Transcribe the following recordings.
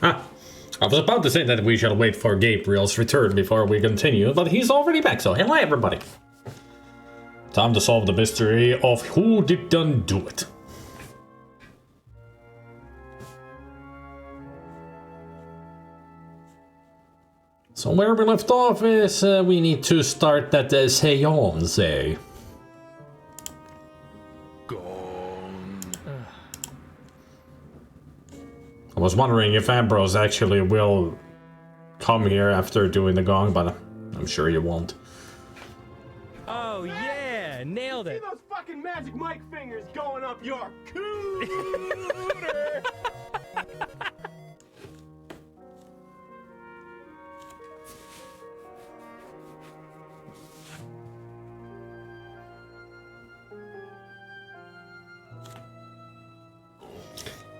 Ah, I was about to say that we shall wait for Gabriel's return before we continue, but he's already back, so hello everybody. Time to solve the mystery of who did done do it. So where we left off is we need to start that seance. Gone. I was wondering if Ambrose actually will come here after doing the gong, but I'm sure he won't. Oh yeah, nailed See it. those fucking magic mic fingers going up your cooter?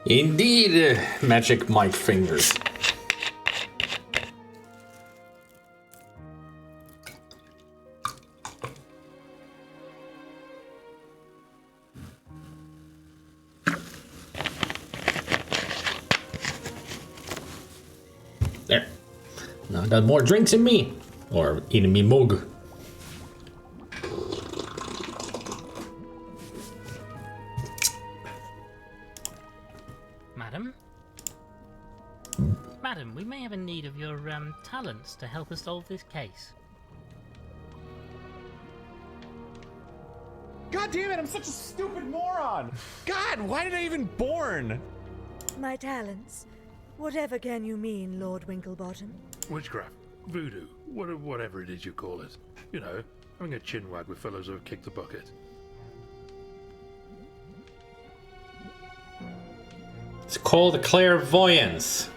Indeed, magic mic fingers. There. Now I got more drinks in me. Or in me mug. Madam? Madam, we may have a need of your talents to help us solve this case. God damn it, I'm such a stupid moron! God, why did I even born? My talents? Whatever can you mean, Lord Winklebottom? Witchcraft. Voodoo. Whatever it is you call it. You know, having a chinwag with fellows who have kicked the bucket. It's called clairvoyance.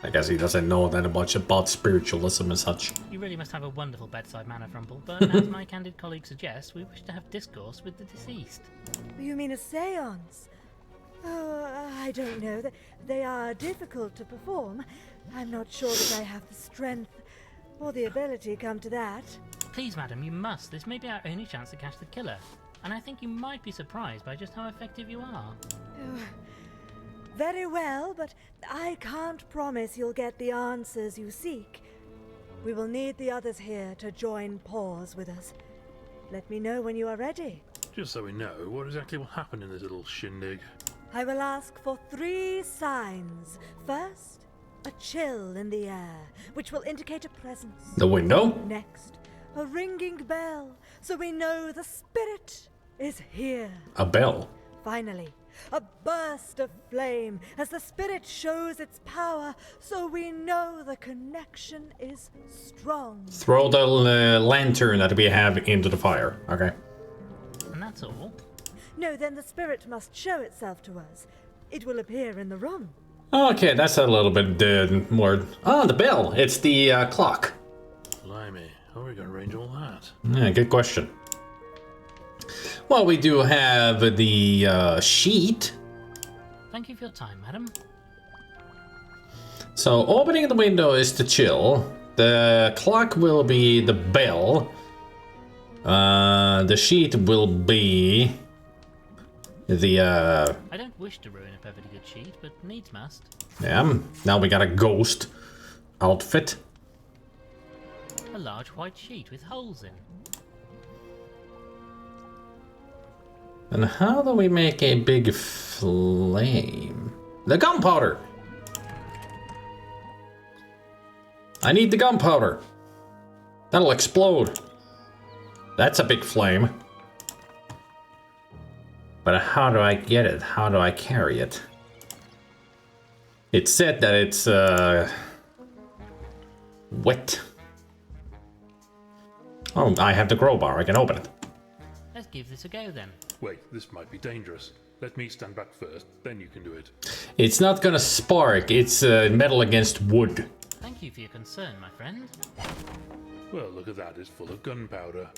I guess he doesn't know that much about spiritualism and such. You really must have a wonderful bedside manner, Frumple, but as my candid colleague suggests, we wish to have discourse with the deceased. You mean a seance? Oh, I don't know. They are difficult to perform. I'm not sure that I have the strength or the ability come to that. Please, madam, you must. This may be our only chance to catch the killer. And I think you might be surprised by just how effective you are. Oh, very well, but I can't promise you'll get the answers you seek. We will need the others here to join paws with us. Let me know when you are ready. Just so we know, what exactly will happen in this little shindig? I will ask for 3 signs. First, a chill in the air, which will indicate a presence. The window? Next, a ringing bell, so we know the spirit is here. A bell. Finally, a burst of flame as the spirit shows its power, so we know the connection is strong. Throw the lantern that we have into the fire. Okay. And that's all. No, then the spirit must show itself to us. It will appear in the room. Okay, that's a little bit more... Oh, the bell. It's the clock. Blimey, how are we going to arrange all that? Yeah, good question. Well, we do have the sheet. Thank you for your time, madam. So opening the window is to chill. The clock will be the bell. The sheet will be the I don't wish to ruin a perfectly good sheet, but needs must. yeah. Now we got a ghost outfit. A large white sheet with holes in. And how do we make a big flame? The gunpowder! I need the gunpowder. That'll explode. That's a big flame. But how do I get it? How do I carry it? It said that it's wet. Oh, I have the crowbar. I can open it. Let's give this a go then. Wait, this might be dangerous. Let me stand back first, then you can do it. It's not gonna spark. It's metal against wood. Thank you for your concern, my friend. Well, look at that, it's full of gunpowder.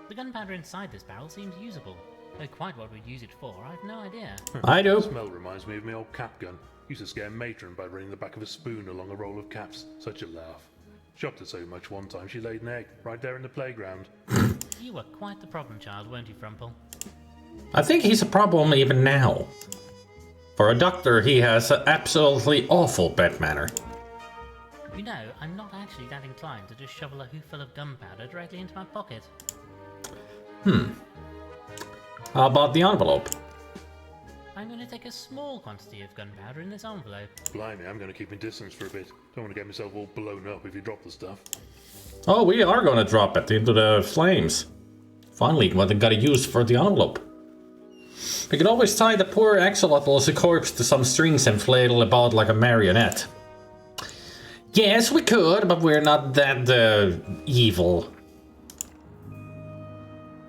The gunpowder inside this barrel seems usable. Though quite what we'd use it for, I've no idea. I do. The smell reminds me of my old cap gun. Used to scare matron by running the back of a spoon along a roll of caps. Such a laugh. Shocked her so much one time she laid an egg right there in the playground. You were quite the problem child, weren't you, Frumple? I think he's a problem even now. For a doctor, he has an absolutely awful bed manner. You know, I'm not actually that inclined to just shovel a hoof full of gunpowder directly into my pocket. How about the envelope? I'm going to take a small quantity of gunpowder in this envelope. Blimey, I'm going to keep my distance for a bit. Don't want to get myself all blown up if you drop the stuff. Oh, we are gonna drop it into the flames. Finally, what I gotta use for the envelope. We could always tie the poor axolotl's corpse to some strings and flail about like a marionette. Yes, we could, but we're not that evil.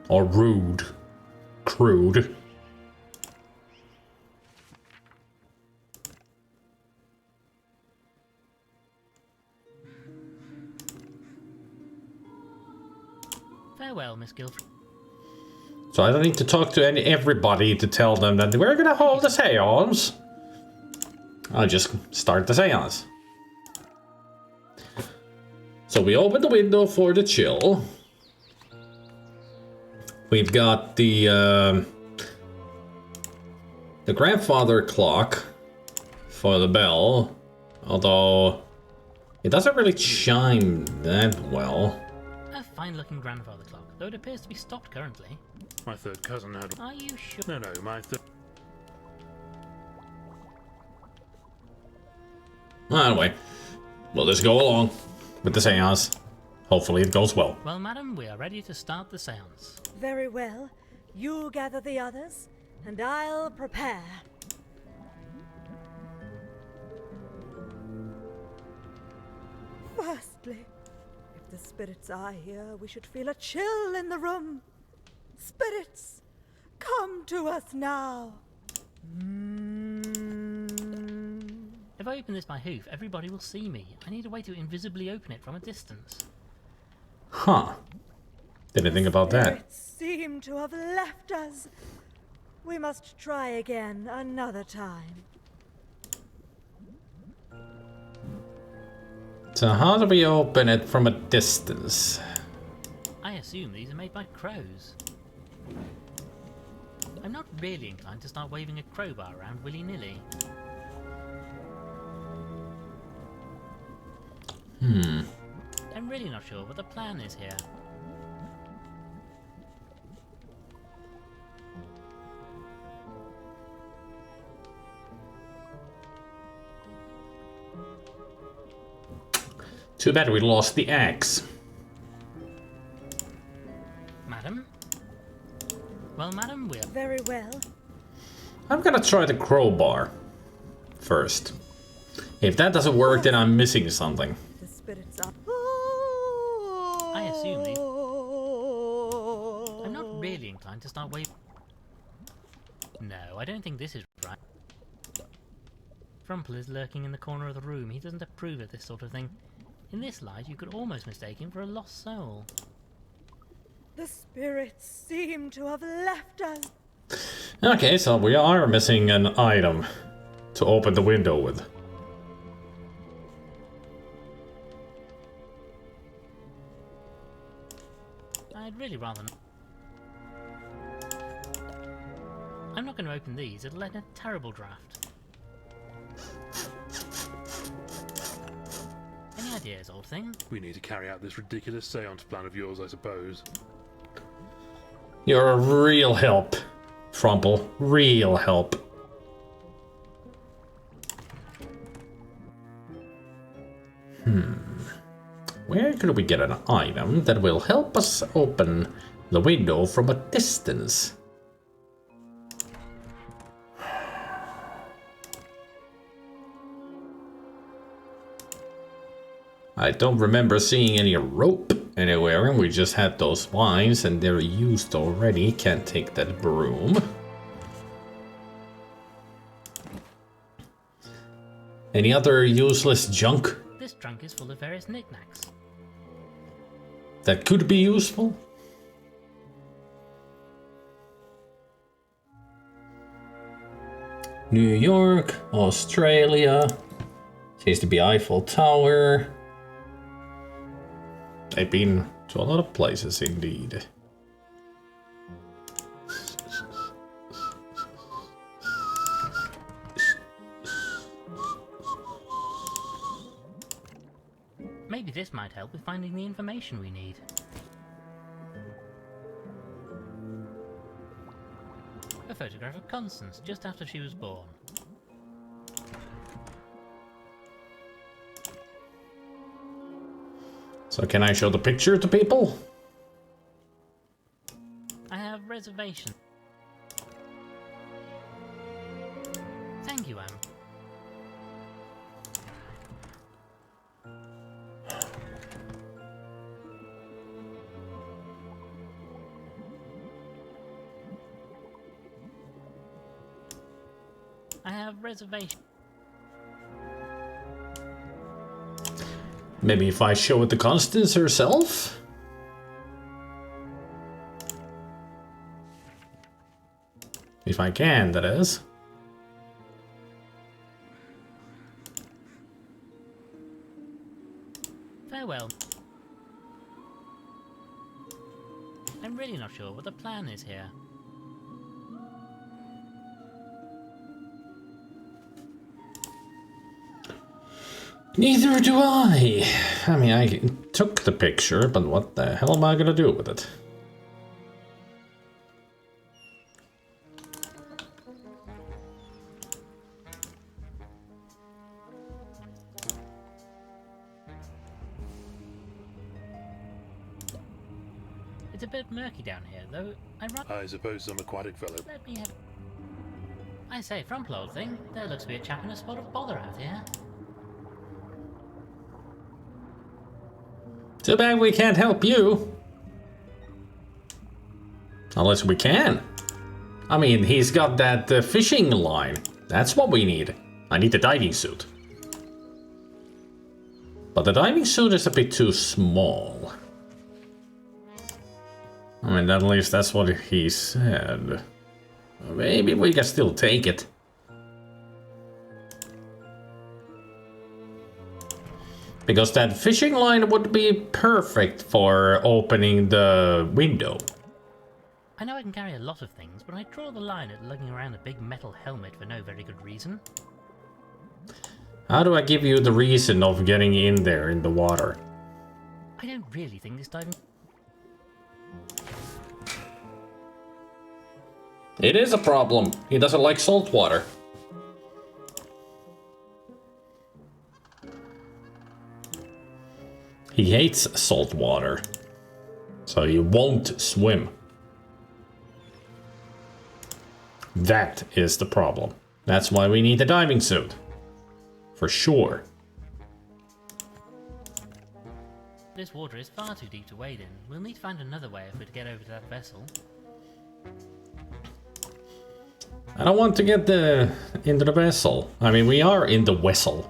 Or rude. Crude. Farewell, Miss Guilford. So I don't need to talk to everybody to tell them that we're gonna hold a seance. I'll just start the seance. So we open the window for the chill. We've got the grandfather clock for the bell, although it doesn't really chime that well. A fine-looking grandfather clock, though it appears to be stopped currently. My third cousin had... Are you sure? No, my third... Anyway, we'll just go along with the seance. Hopefully it goes well. Well, madam, we are ready to start the seance. Very well. You gather the others, and I'll prepare. Firstly, if the spirits are here, we should feel a chill in the room. Spirits, come to us now. If I open this by hoof, everybody will see me. I need a way to invisibly open it from a distance. Huh. Didn't think about that. Spirits seem to have left us. We must try again another time. So how do we open it from a distance? I assume these are made by crows. I'm not really inclined to start waving a crowbar around willy-nilly. I'm really not sure what the plan is here. Too bad we lost the axe. Madam? Well, madam, we're... Very well. I'm gonna try the crowbar first. If that doesn't work, then I'm missing something. The spirits are... I assume these... I'm not really inclined to start waving... No, I don't think this is right. Frumple is lurking in the corner of the room. He doesn't approve of this sort of thing. In this light, you could almost mistake him for a lost soul. The spirits seem to have left us. Okay, so we are missing an item to open the window with. I'd really rather not. I'm not going to open these. It'll let in a terrible draft. Any ideas, old thing? We need to carry out this ridiculous seance plan of yours, I suppose. You're a real help, Frumple. Real help. Where could we get an item that will help us open the window from a distance? I don't remember seeing any rope anywhere, and we just had those vines and they're used already. Can't take that broom. Any other useless junk This trunk is full of various knickknacks. that could be useful? New York, Australia. Seems to be Eiffel Tower. I've been to a lot of places indeed. Maybe this might help with finding the information we need. A photograph of Constance just after she was born. So can I show the picture to people? I have reservations. Thank you, Em. I have reservations. Maybe if I show it to Constance herself? If I can, that is. Farewell. I'm really not sure what the plan is here. Neither do I. I mean, I took the picture, but what the hell am I gonna do with it? It's a bit murky down here, though. I suppose some aquatic fellow. Let me have... I say, Frumple, old thing, there looks to be a chap in a spot of bother out here. Too bad we can't help you. Unless we can. I mean, he's got that fishing line. That's what we need. I need the diving suit. But the diving suit is a bit too small. I mean, at least that's what he said. Maybe we can still take it. Because that fishing line would be perfect for opening the window. I know I can carry a lot of things, but I draw the line at lugging around a big metal helmet for no very good reason. How do I give you the reason of getting in there in the water? I don't really think this diving... It is a problem. He doesn't like salt water. He hates salt water. So he won't swim. That is the problem. That's why we need the diving suit. For sure. This water is far too deep to wade in. We'll need to find another way if we're to get over to that vessel. I don't want to get into the vessel. I mean, we are in the vessel.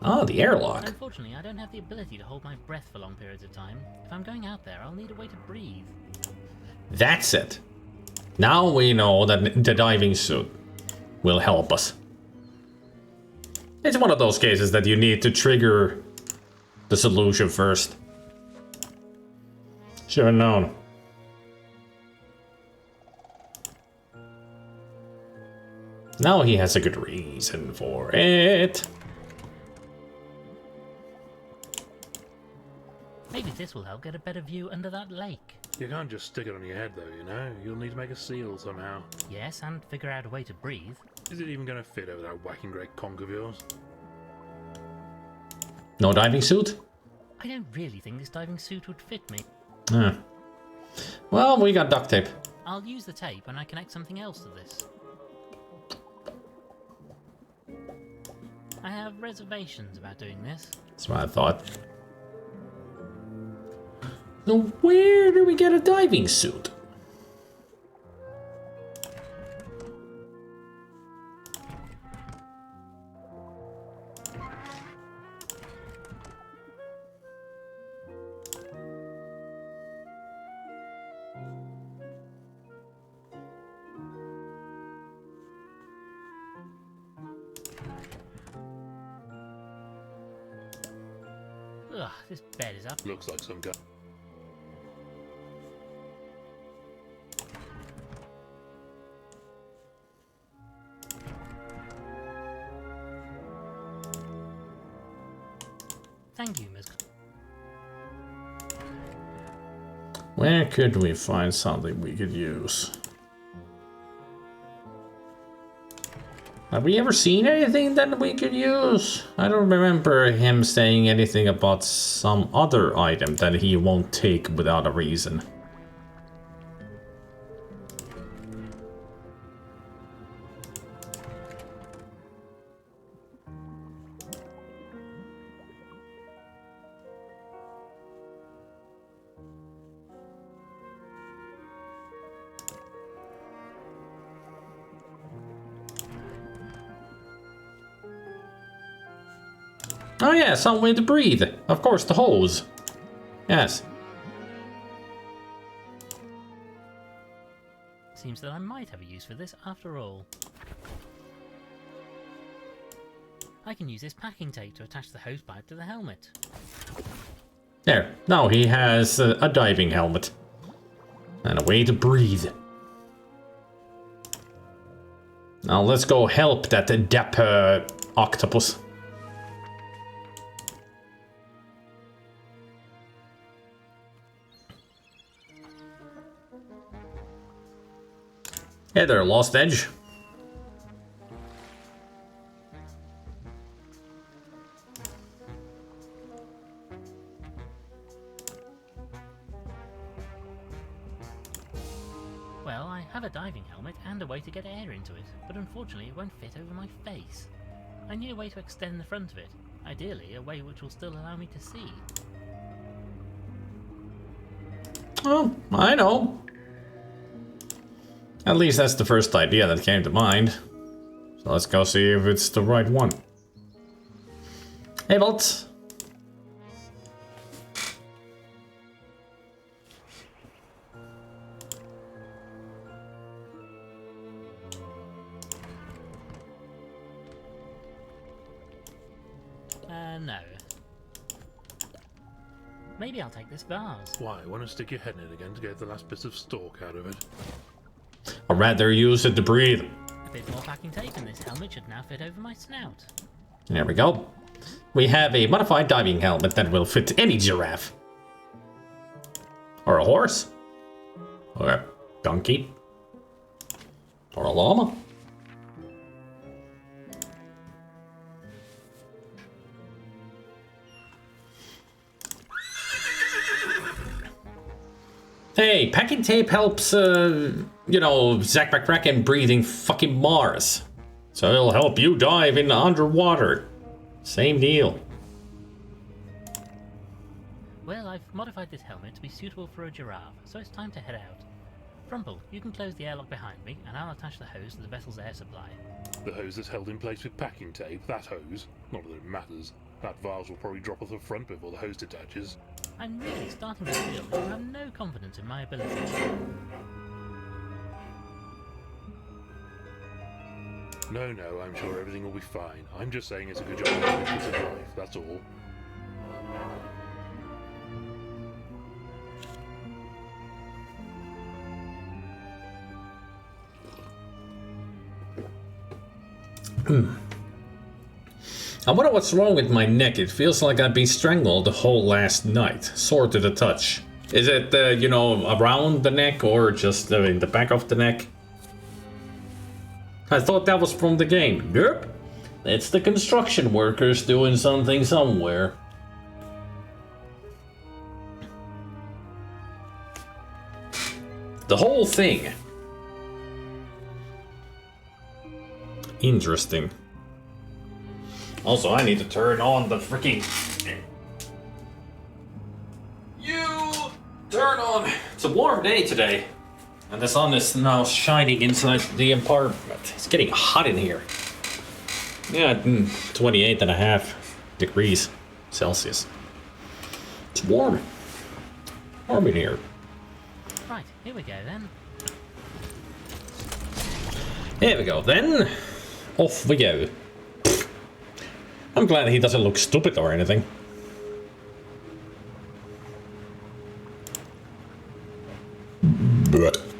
Ah, the airlock. Unfortunately, I don't have the ability to hold my breath for long periods of time. If I'm going out there, I'll need a way to breathe. That's it. Now we know that the diving suit will help us. It's one of those cases that you need to trigger the solution first. Should have known. Now he has a good reason for it. Maybe this will help get a better view under that lake. You can't just stick it on your head though, you know? You'll need to make a seal somehow. Yes, and figure out a way to breathe. Is it even going to fit over that whacking great conch of yours? No diving suit? I don't really think this diving suit would fit me. Well, we got duct tape. I'll use the tape and I connect something else to this. I have reservations about doing this. That's what I thought. So where do we get a diving suit? Ugh, this bed is up. Looks like some guy. Thank you, Miss. Where could we find something we could use? Have we ever seen anything that we could use? I don't remember him saying anything about some other item that he won't take without a reason. Oh yeah, some way to breathe. Of course, the hose. Yes. Seems that I might have a use for this after all. I can use this packing tape to attach the hose pipe to the helmet. There. Now he has a diving helmet. And a way to breathe. Now let's go help that Depp octopus. Hey there, Lost Edge. Well, I have a diving helmet and a way to get air into it, but unfortunately it won't fit over my face. I need a way to extend the front of it, ideally a way which will still allow me to see. Oh, I know. At least that's the first idea that came to mind. So let's go see if it's the right one. Hey, Bolt. No. Maybe I'll take this vase. Why? Want to stick your head in it again to get the last bit of stalk out of it? I'd rather use it to breathe. A bit more packing tape and this helmet should now fit over my snout. There we go. We have a modified diving helmet that will fit any giraffe. Or a horse. Or a donkey. Or a llama. Hey, packing tape helps, you know, Zack McCracken breathing fucking Mars. So it'll help you dive in underwater. Same deal. Well, I've modified this helmet to be suitable for a giraffe, so it's time to head out. Frumple, you can close the airlock behind me, and I'll attach the hose to the vessel's air supply. The hose is held in place with packing tape. That hose, not that it matters. That vase will probably drop off the front before the hose detaches. I'm really starting to feel that you have no confidence in my ability. No, I'm sure everything will be fine. I'm just saying it's a good job I'm going to survive, that's all. I wonder what's wrong with my neck. It feels like I've been strangled the whole last night. Sore to the touch. Is it, you know, around the neck or just in the back of the neck? I thought that was from the game. Nope. It's the construction workers doing something somewhere. The whole thing. Interesting. Also, I need to turn on the freaking... You turn on... It's a warm day today. And the sun is now shining inside the apartment. It's getting hot in here. Yeah, 28.5 degrees Celsius. It's warm. Warm in here. Right, here we go then. Here we go then. Off we go. I'm glad he doesn't look stupid or anything.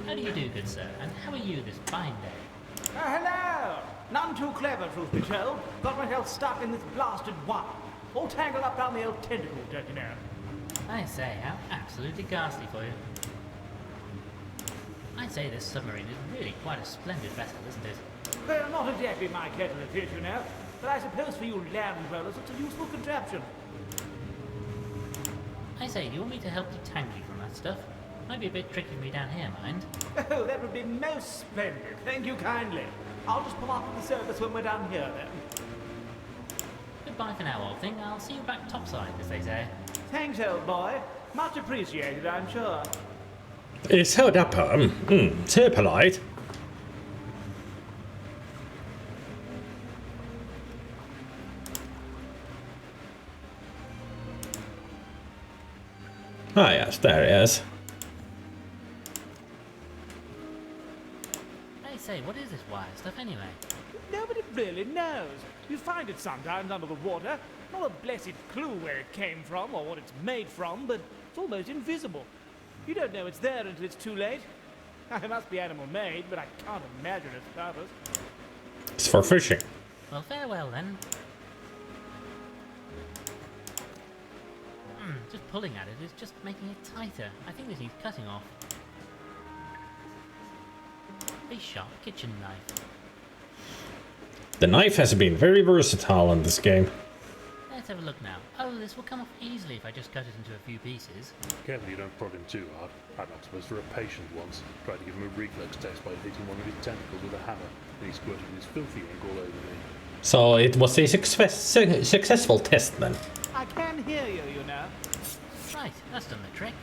How do you do, good sir? And how are you this fine day? Hello! None too clever, truth be told. Got myself stuck in this blasted wire. All tangled up down the old tentacle, don't you know? I say, how absolutely ghastly for you. I'd say this submarine is really quite a splendid vessel, isn't it? Well, not exactly my kettle of fish, you know. But I suppose for you land dwellers, it's a useful contraption. I say, do you want me to help detangle you from that stuff? Might be a bit tricky for me down here, mind. Oh, that would be most splendid. Thank you kindly. I'll just pull up at the surface when we're done here, then. Goodbye for now, old thing. I'll see you back topside, as they say. Thanks, old boy. Much appreciated, I'm sure. It's held up, so polite. Ah, yes, there he is. I say, what is this wire stuff anyway? Nobody really knows. You find it sometimes under the water. Not a blessed clue where it came from or what it's made from, but it's almost invisible. You don't know it's there until it's too late. It must be animal-made, but I can't imagine its purpose. It's for fishing. Well, farewell then. Just pulling at it is just making it tighter. I think this needs cutting off. A sharp kitchen knife. The knife has been very versatile in this game. Let's have a look now. Oh, this will come off easily if I just cut it into a few pieces. Careful you don't prod him too hard. I had Octopus for a patient once. Tried to give him a reflex test by hitting one of his tentacles with a hammer, and he squirted his filthy ink all over me. So it was a successful test then. I can hear you, you know. Right, that's done the trick.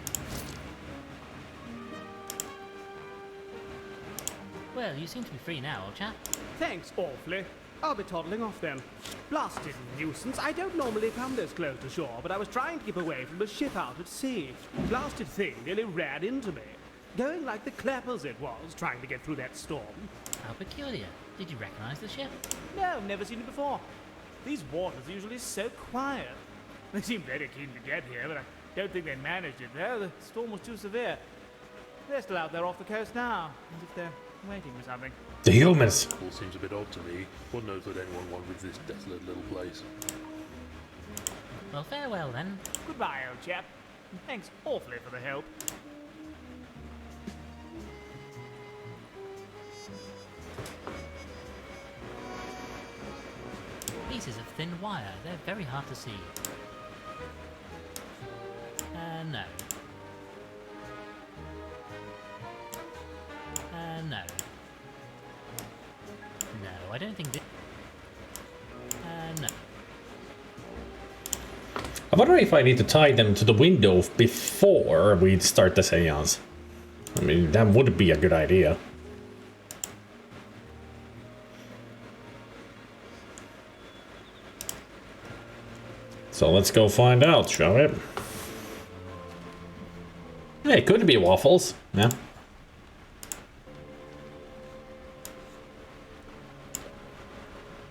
Well, you seem to be free now, old chap. Thanks awfully. I'll be toddling off then. Blasted nuisance. I don't normally come this close to shore, but I was trying to keep away from a ship out at sea. Blasted thing nearly ran into me. Going like the clappers it was, trying to get through that storm. How peculiar. Did you recognize the ship? No, never seen it before. These waters are usually so quiet. They seem very keen to get here, but I don't think they managed it there. The storm was too severe. They're still out there off the coast now, as if they're waiting for something. The humans. All seems a bit odd to me. What knows what anyone want with this desolate little place? Well, farewell then. Goodbye, old chap. And thanks awfully for the help. Pieces of thin wire. They're very hard to see. No. No. No, I don't think this... no. I wonder if I need to tie them to the window before we start the seance. I mean, that would be a good idea. So let's go find out, shall we? Hey, it could be waffles. Yeah.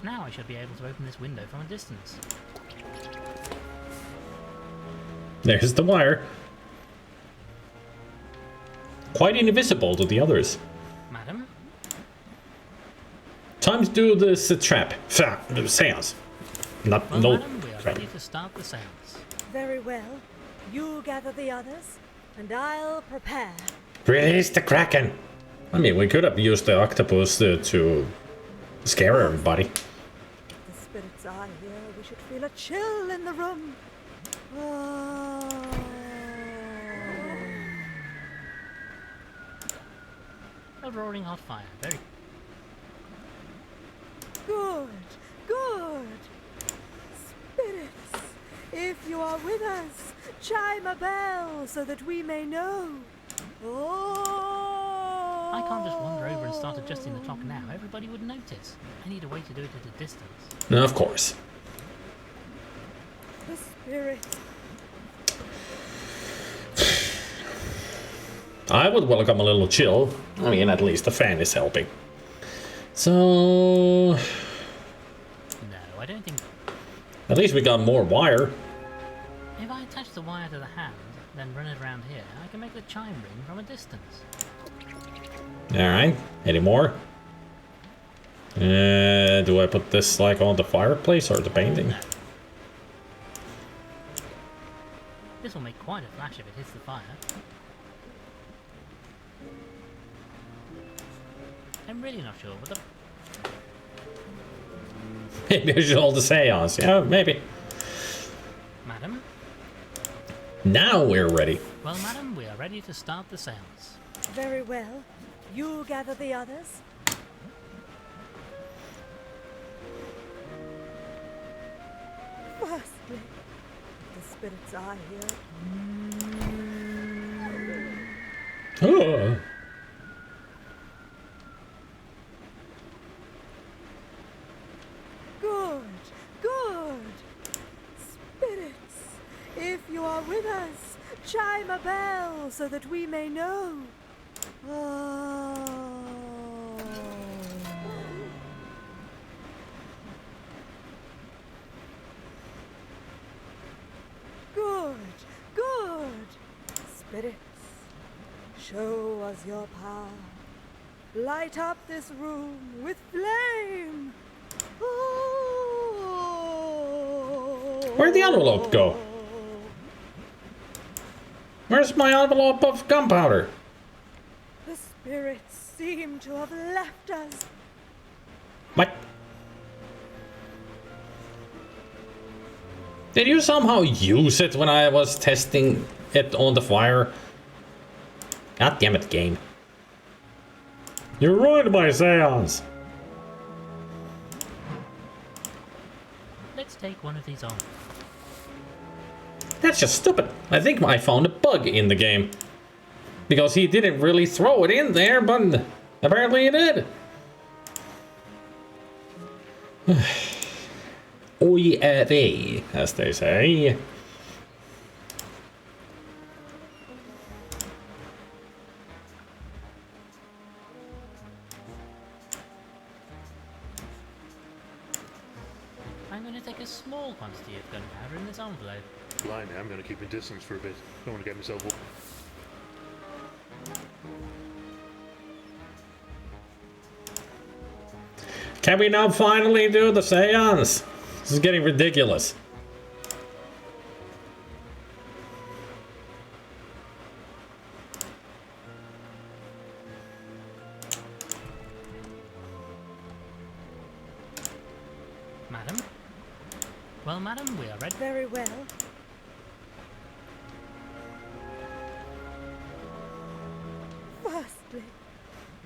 Now I should be able to open this window from a distance. There's the wire. Quite invisible to the others. Madam? Time to do this trap. Seance. Not, Well, no. madam, we are trap. ready to start the seance. Very well. You gather the others, and I'll prepare. Release the Kraken! I mean, we could have used the octopus to scare everybody. The spirits are here. We should feel a chill in the room. Oh. A roaring hot fire. Very... Good, good. Spirits, if you are with us, chime a bell so that we may know. Oh. I can't just wander over and start adjusting the clock now. Everybody would notice. I need a way to do it at a distance. No, of course. The spirit. I would welcome a little chill. I mean, at least the fan is helping. So... No, I don't think... At least we got more wire. If I attach the wire to the hand, then run it around here, I can make the chime ring from a distance. Alright, any more? Do I put this like on the fireplace or the painting? This will make quite a flash if it hits the fire. I'm really not sure what the... Maybe I should hold the seance. Yeah, maybe. Madam? Now we're ready. Well, madam, we are ready to start the seance. Very well. You gather the others. Firstly, the spirits are here. Oh. Good, good. Spirits, if you are with us, chime a bell so that we may know. Oh. Good, good. Spirits, show us your power. Light up this room with flame. Oh. Where'd the envelope go? Where's my envelope of gunpowder? The spirits seem to have left us. What? Did you somehow use it when I was testing it on the fire? God damn it, game. You ruined my seance. Let's take one of these on. That's just stupid. I think I found a bug in the game. Because he didn't really throw it in there, but apparently he did. Oy vey, as they say. I'm going to take a small quantity of gunpowder in this envelope. Blimey, I'm going to keep my distance for a bit. Don't want to get myself... Can we now finally do the seance? This is getting ridiculous. Madam? Well, madam, we are ready. Very well. Firstly,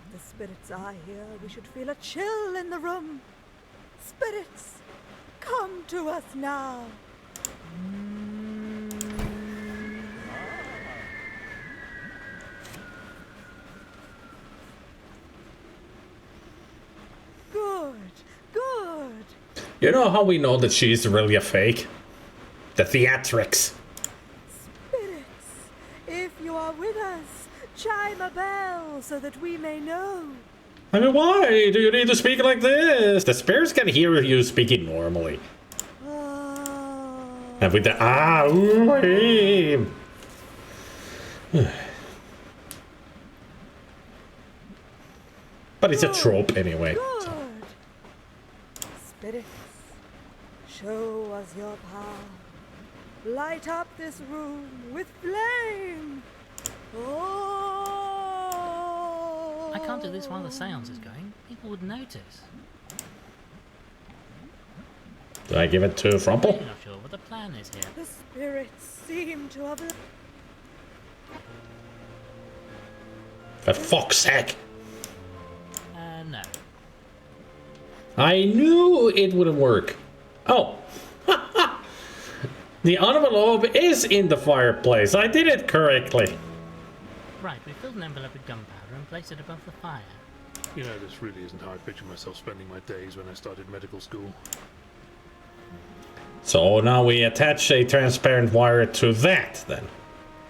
if the spirits are here, we should feel a chill in the room. Spirits, come to us now. Good, good. You know how we know that she's really a fake? The theatrics. Spirits, if you are with us, chime a bell so that we may know. I mean, why do you need to speak like this? The spirits can hear you speaking normally. And with the but it's a trope anyway. Good. So. Spirits, show us your power. Light up this room with flame. Oh. I can't do this while the seance is going. People would notice. Do I give it to Frumple? I'm not sure what the plan is here. The spirits seem to have... For fuck's sake. No. I knew it wouldn't work. Oh. The envelope is in the fireplace. I did it correctly. Right, we filled an envelope with gunpowder and placed it above the fire. You know, this really isn't how I pictured myself spending my days when I started medical school. So now we attach a transparent wire to that, then.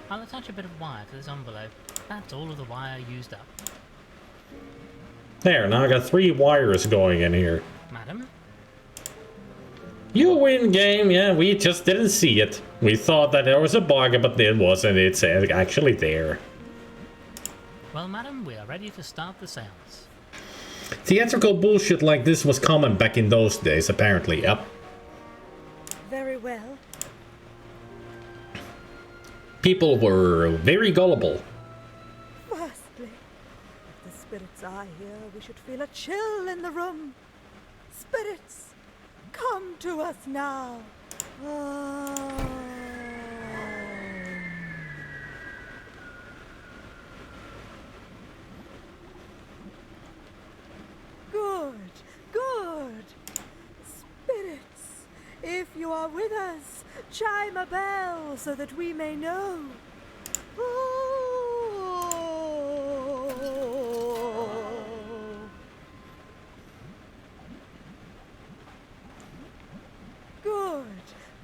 I'll attach a bit of wire to this envelope. That's all of the wire used up. There, now I got 3 wires going in here. Madam? You win, game. Yeah, we just didn't see it. We thought that there was a bug, but it wasn't. It's actually there. Well, madam, we are ready to start the seance. Theatrical bullshit like this was common back in those days, apparently. Yep. Very well. people were very gullible. Firstly, if the spirits are here, we should feel a chill in the room. Spirits, come to us now. Good, good. Spirits, if you are with us, chime a bell so that we may know. Good,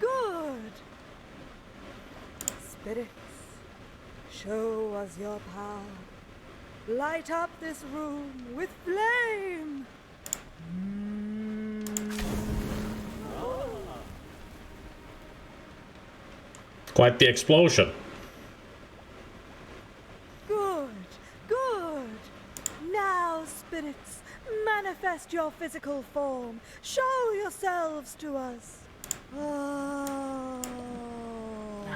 good. Spirits, show us your power. Light up this room with flame. Quite the explosion. Good, good. Now, spirits, manifest your physical form. Show yourselves to us. Now,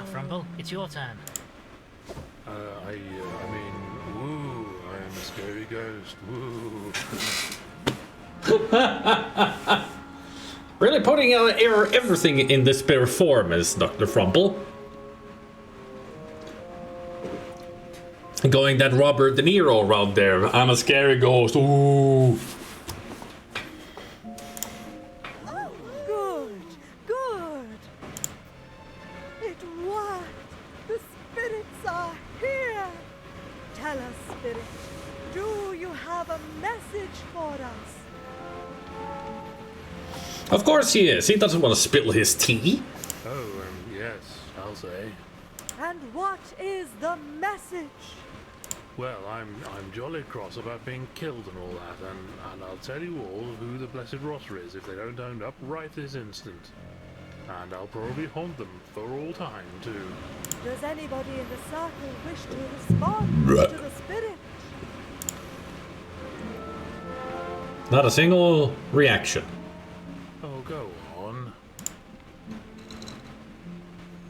Frumble, it's your turn. I mean, woo, I'm a scary ghost, woo. Really putting everything in the spirit form is Dr. Frumple. Going that Robert De Niro route there. I'm a scary ghost. Ooh. Good, good. It worked. The spirits are here. Tell us, spirits, do you have a message for us? Of course he is. He doesn't want to spill his tea. Oh, yes, I'll say. And what is the message? Well, I'm jolly cross about being killed and all that, and I'll tell you all who the blessed Rosser is if they don't own up right this instant. And I'll probably haunt them for all time, too. Does anybody in the circle wish to respond to the spirit? Not a single reaction. Oh, go on.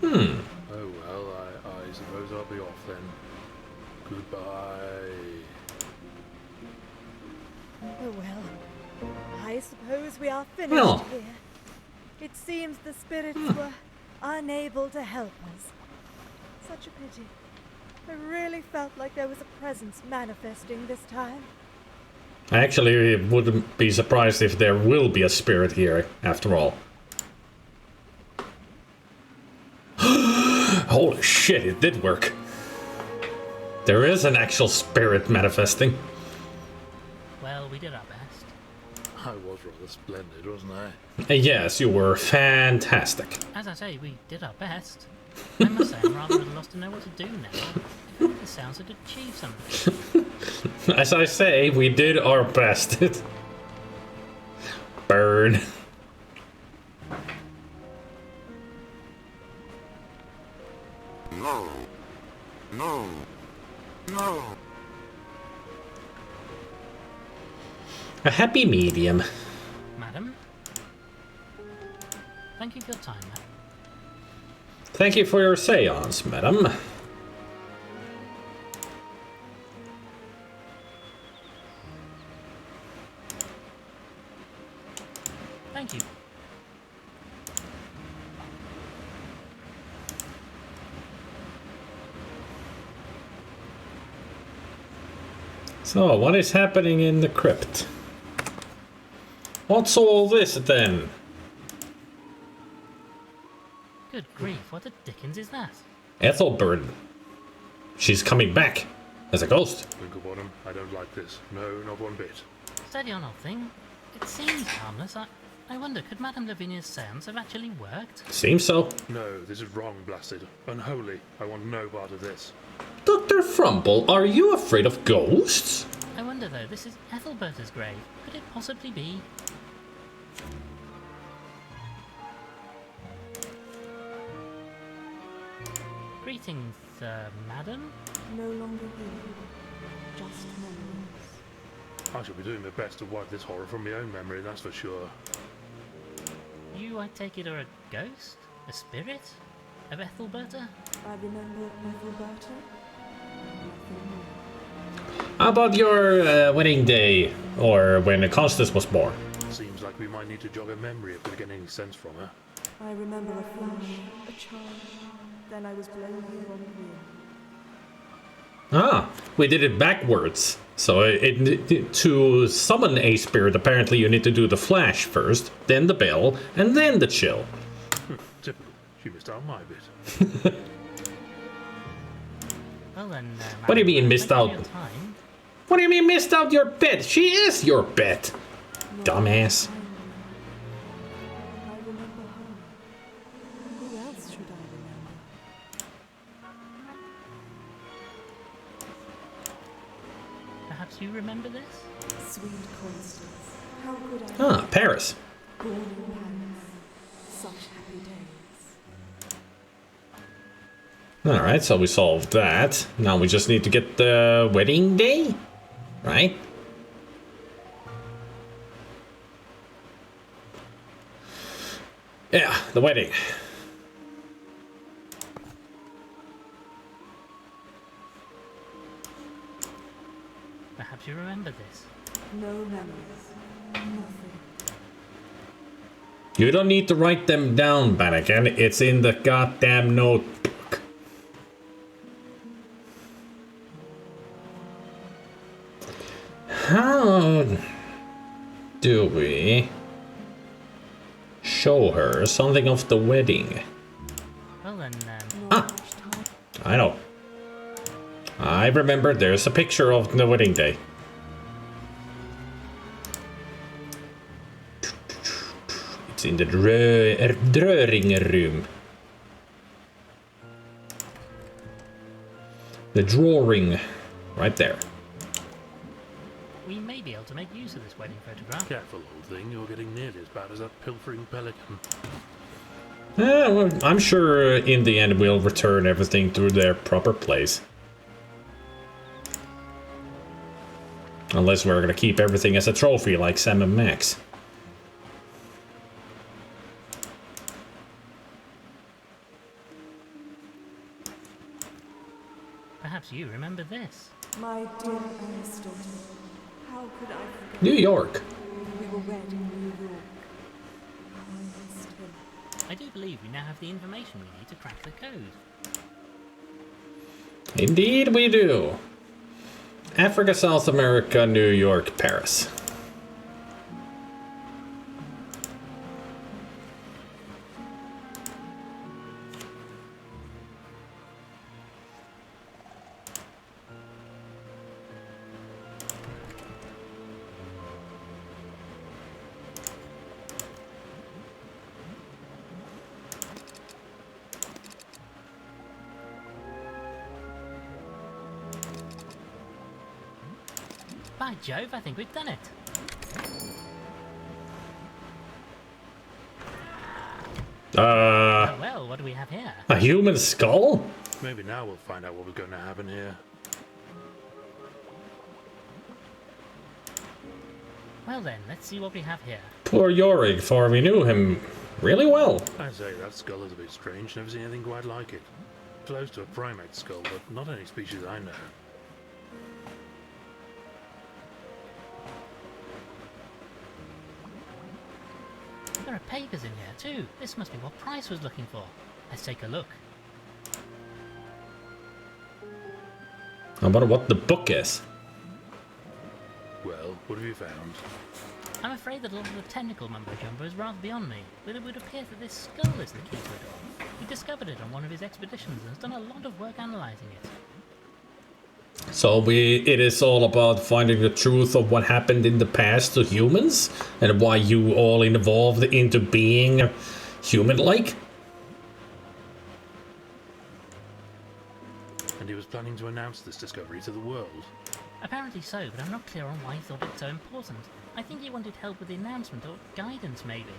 Oh, well, I suppose I'll be off then. Goodbye. Oh well, I suppose we are finished Well. here. It seems the spirits were unable to help us. Such a pity. I really felt like there was a presence manifesting this time. I actually wouldn't be surprised if there will be a spirit here, after all. Holy shit, it did work. There is an actual spirit manifesting. Well, we did our best. I was rather splendid, wasn't I? Yes, you were fantastic. As I say, we did our best. I must say, I'm rather at a loss to know what to do now. If only the sounds had achieved something. As I say, we did our best. Burn. No. No. No. A happy medium. Madam? Thank you for your time, madam. Thank you for your seance, madam. Thank you. So, what is happening in the crypt? What's all this then? Good grief, what the dickens is that? Ethelbert. She's coming back as a ghost. Winklebottom, I don't like this. No, not one bit. Steady on, old thing. It seems harmless. I wonder, could Madame Lavinia's seance have actually worked? Seems so. No, this is wrong, blasted. Unholy. I want no part of this. Dr. Frumple, are you afraid of ghosts? I wonder though, this is Ethelberta's grave. Could it possibly be? Greetings, madam. No longer here. Just memories. I shall be doing my best to wipe this horror from my own memory, that's for sure. You, I take it, are a ghost? A spirit? Of Ethelberta? I remember Winklebottom. How about your wedding day, or when Constance was born? Seems like we might need to jog a memory if we get any sense from her. I remember a flash, a child. Then I was blown here on the wind. Ah, we did it backwards. So to summon a spirit, apparently you need to do the flash first, then the bell, and then the chill. Typical. She missed out my bit. Well then, What do you mean missed thank you out? for your time. What do you mean missed out your bet? She is your bet. Dumbass. I remember home. Who else should I remember? Perhaps you remember this? Sweet Constance. How could I Ah, Paris. born in Paris? Such happy days. Alright, so we solved that. Now we just need to get the wedding day, right? Yeah, the wedding. Perhaps you remember this. No memories. Nothing. You don't need to write them down, Bannigan. It's in the goddamn notebook. How do we show her something of the wedding? Well then, Ah, I know. I remember there's a picture of the wedding day. It's in the drawing room. The drawing, right there. we may be able to make use of this wedding photograph. Careful, old thing. You're getting nearly as bad as that pilfering pelican. Well, I'm sure in the end we'll return everything to their proper place. Unless we're gonna keep everything as a trophy like Sam and Max. Perhaps you remember this. My dear Aristotle. How could I forget? New York. We were wed in New York. I missed him. I do believe we now have the information we need to crack the code. Indeed we do. Africa, South America, New York, Paris. By Jove, I think we've done it. Oh well, what do we have here? A human skull? Maybe now we'll find out what was going to happen here. Well then, let's see what we have here. Poor Yorick, for we knew him really well. I say, that skull is a bit strange. Never seen anything quite like it. Close to a primate skull, but not any species I know. There are papers in here too. This must be what Price was looking for. Let's take a look. I wonder what the book is. Well, what have you found? I'm afraid that a lot of the technical mumbo-jumbo is rather beyond me, but it would appear that this skull is the key to it all. He discovered it on one of his expeditions and has done a lot of work analysing it. So it is all about finding the truth of what happened in the past to humans and why you all evolved into being human-like. And he was planning to announce this discovery to the world. Apparently so, but I'm not clear on why he thought it so important. I think he wanted help with the announcement or guidance maybe.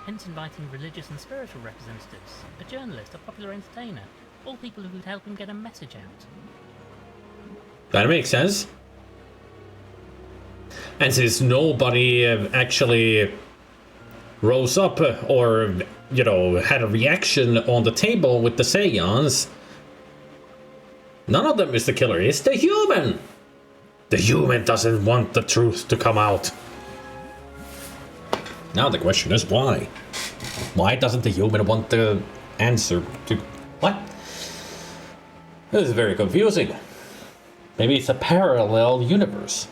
Hence inviting religious and spiritual representatives, a journalist, a popular entertainer, all people who could help him get a message out. That makes sense. And since nobody actually rose up or you know, had a reaction on the table with the seance, none of them is the killer. It's the human. The human doesn't want the truth to come out. Now the question is why? Why doesn't the human want the answer to what? This is very confusing. Maybe it's a parallel universe.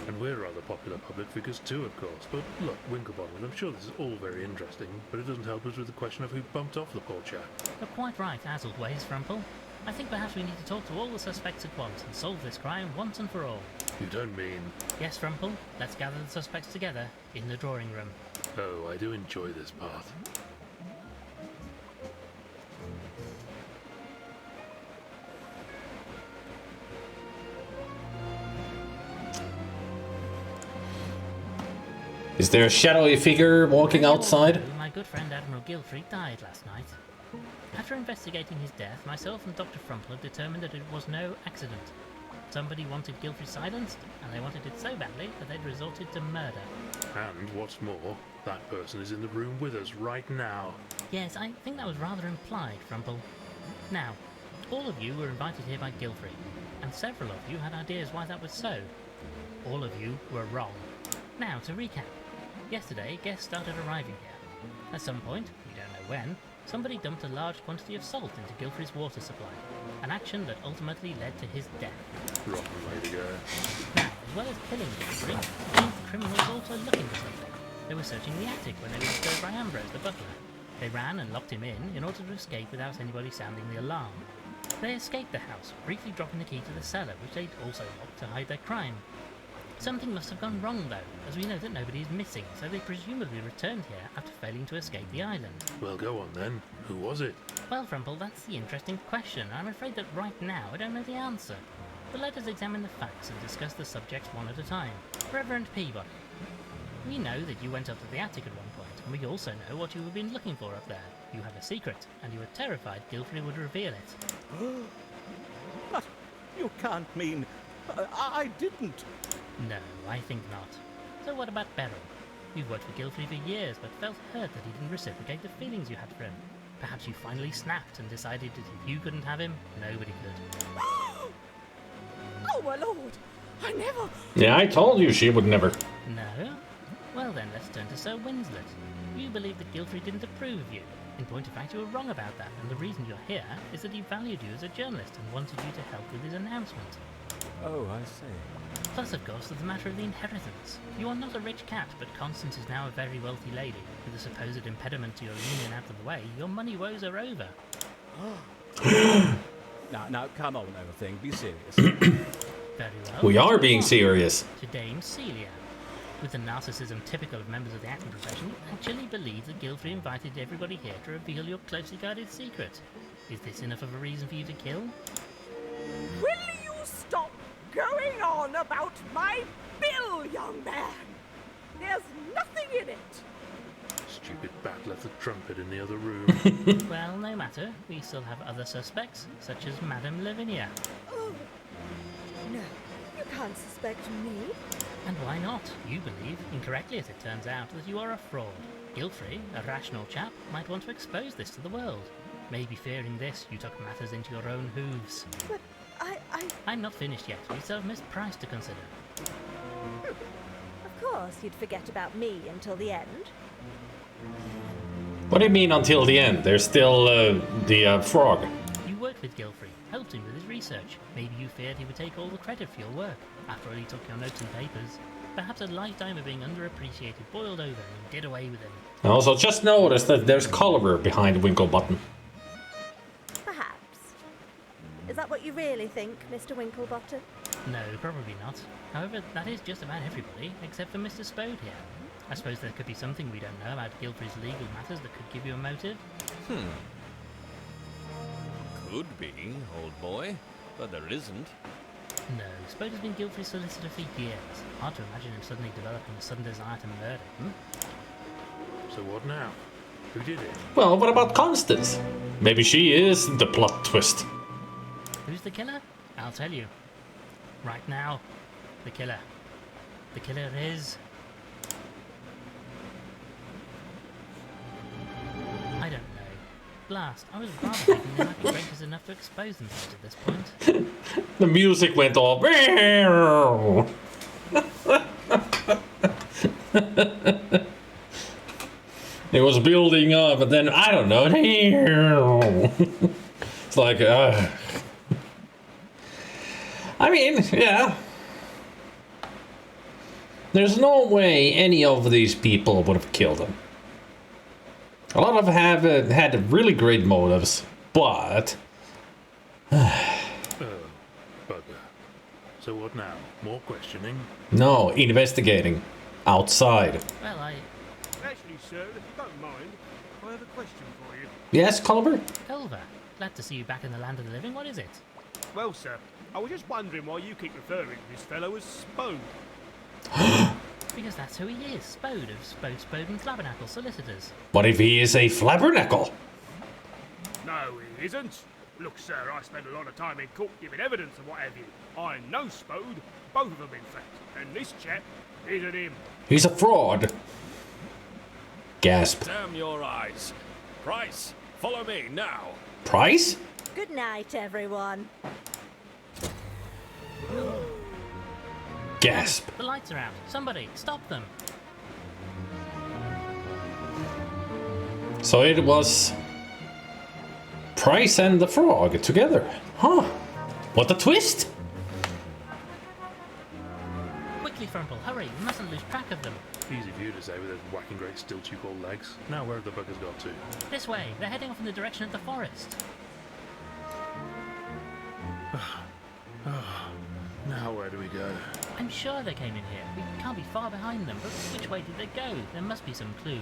And we're rather popular public figures too, of course. But look, Winklebottom, I'm sure this is all very interesting, but it doesn't help us with the question of who bumped off the poor chap. You're quite right, as always, Frumple. I think perhaps we need to talk to all the suspects at once and solve this crime once and for all. You don't mean... Yes, Frumple, let's gather the suspects together in the drawing room. Oh, I do enjoy this part. Is there a shadowy figure walking outside? My good friend Admiral Gilfrey died last night. After investigating his death, myself and Dr. Frumple have determined that it was no accident. Somebody wanted Gilfrey silenced, and they wanted it so badly that they'd resorted to murder. And what's more, that person is in the room with us right now. Yes, I think that was rather implied, Frumple. Now, all of you were invited here by Gilfrey, and several of you had ideas why that was so. All of you were wrong. Now, to recap. Yesterday, guests started arriving here. At some point, we don't know when, somebody dumped a large quantity of salt into Gilfrey's water supply, an action that ultimately led to his death. Rotten way to go. Now, as well as killing Gilfrey, these criminals also looking for something. They were searching the attic when they were disturbed by Ambrose, the butler. They ran and locked him in order to escape without anybody sounding the alarm. They escaped the house, briefly dropping the key to the cellar, which they'd also locked to hide their crime. Something must have gone wrong though, as we know that nobody is missing, so they presumably returned here after failing to escape the island. Well, go on then. Who was it? Well, Frumple, that's the interesting question. I'm afraid that right now I don't know the answer. But let us examine the facts and discuss the subjects one at a time. Reverend Peabody, we know that you went up to the attic at one point, and we also know what you have been looking for up there. You have a secret, and you were terrified Gilfrey would reveal it. But you can't mean... I didn't. No, I think not. So what about Beryl? You've worked for Gilfrey for years, but felt hurt that he didn't reciprocate the feelings you had for him. Perhaps you finally snapped and decided that if you couldn't have him, nobody could. Oh my lord! I never... Yeah, I told you she would never. No? Well then, let's turn to Sir Winslet. You believe that Gilfrey didn't approve of you. In point of fact, you were wrong about that, and the reason you're here is that he valued you as a journalist and wanted you to help with his announcement. Oh, I see. Plus, of course, there's the matter of the inheritance. You are not a rich cat, but Constance is now a very wealthy lady. With the supposed impediment to your union out of the way, your money woes are over. Now, come on, everything. Be serious. Very well. We are being serious. To Dame Celia. With the narcissism typical of members of the acting profession, you actually believe that Gilfrey invited everybody here to reveal your closely guarded secret. Is this enough of a reason for you to kill? Will you stop going on about my bill, young man? There's nothing in it. Stupid bat left the trumpet in the other room. Well, no matter. We still have other suspects, such as Madame Lavinia. Oh, no, you can't suspect me. And why not? You believe, incorrectly as it turns out, that you are a fraud. Gilfrey, a rational chap, might want to expose this to the world. Maybe fearing this, you took matters into your own hooves. But I'm not finished yet. We still have Miss Price to consider. Of course, you'd forget about me until the end. What do you mean until the end? There's still the frog. You worked with Gilfrey, helped him with his research. Maybe you feared he would take all the credit for your work. After all, he took your notes and papers. Perhaps a lifetime of being underappreciated boiled over and you did away with him. I also just noticed that there's color behind Winklebottom. Perhaps. Is that what you really think, Mr. Winklebottom? No, probably not. However, that is just about everybody, except for Mr. Spode here. I suppose there could be something we don't know about Gilfrey's legal matters that could give you a motive. Could be, old boy, but there isn't. No, Spode has been Gilfrey's solicitor for years. Hard to imagine him suddenly developing a sudden desire to murder him. So what now? Who did it? Well, what about Constance? Maybe she is the plot twist. Who's the killer? I'll tell you. Right now. The killer. The killer is... I don't know. Blast. I was rather hoping they might be breakers enough to expose themselves at this point. The music went off. It was building up, but then I don't know. It's like, I mean, yeah. There's no way any of these people would have killed him. A lot of them have had really great motives, but... Bugger. So what now? More questioning? No, investigating. Outside. Well, Actually, sir, if you don't mind, I have a question for you. Yes, Culver? Culver. Glad to see you back in the land of the living. What is it? Well, sir, I was just wondering why you keep referring to this fellow as Spode. Because that's who he is. Spode of Spode and Flabbernacle Solicitors. What if he is a flabbernacle? No, he isn't. Look, sir, I spend a lot of time in court giving evidence and what have you. I know Spode, both of them in fact, and this chap isn't him. He's a fraud. Gasp. Damn your eyes. Price, follow me now. Price? Good night, everyone. Gasp. The lights are out. Somebody, stop them. So it was Price and the frog together. Huh. What a twist. Quickly, Frumple, hurry. We mustn't lose track of them. Easy for you to say with those whacking great stilts you call legs. Now where have the buggers got to? This way. They're heading off in the direction of the forest. Now where do we go? I'm sure they came in here. We can't be far behind them, but which way did they go? There must be some clue.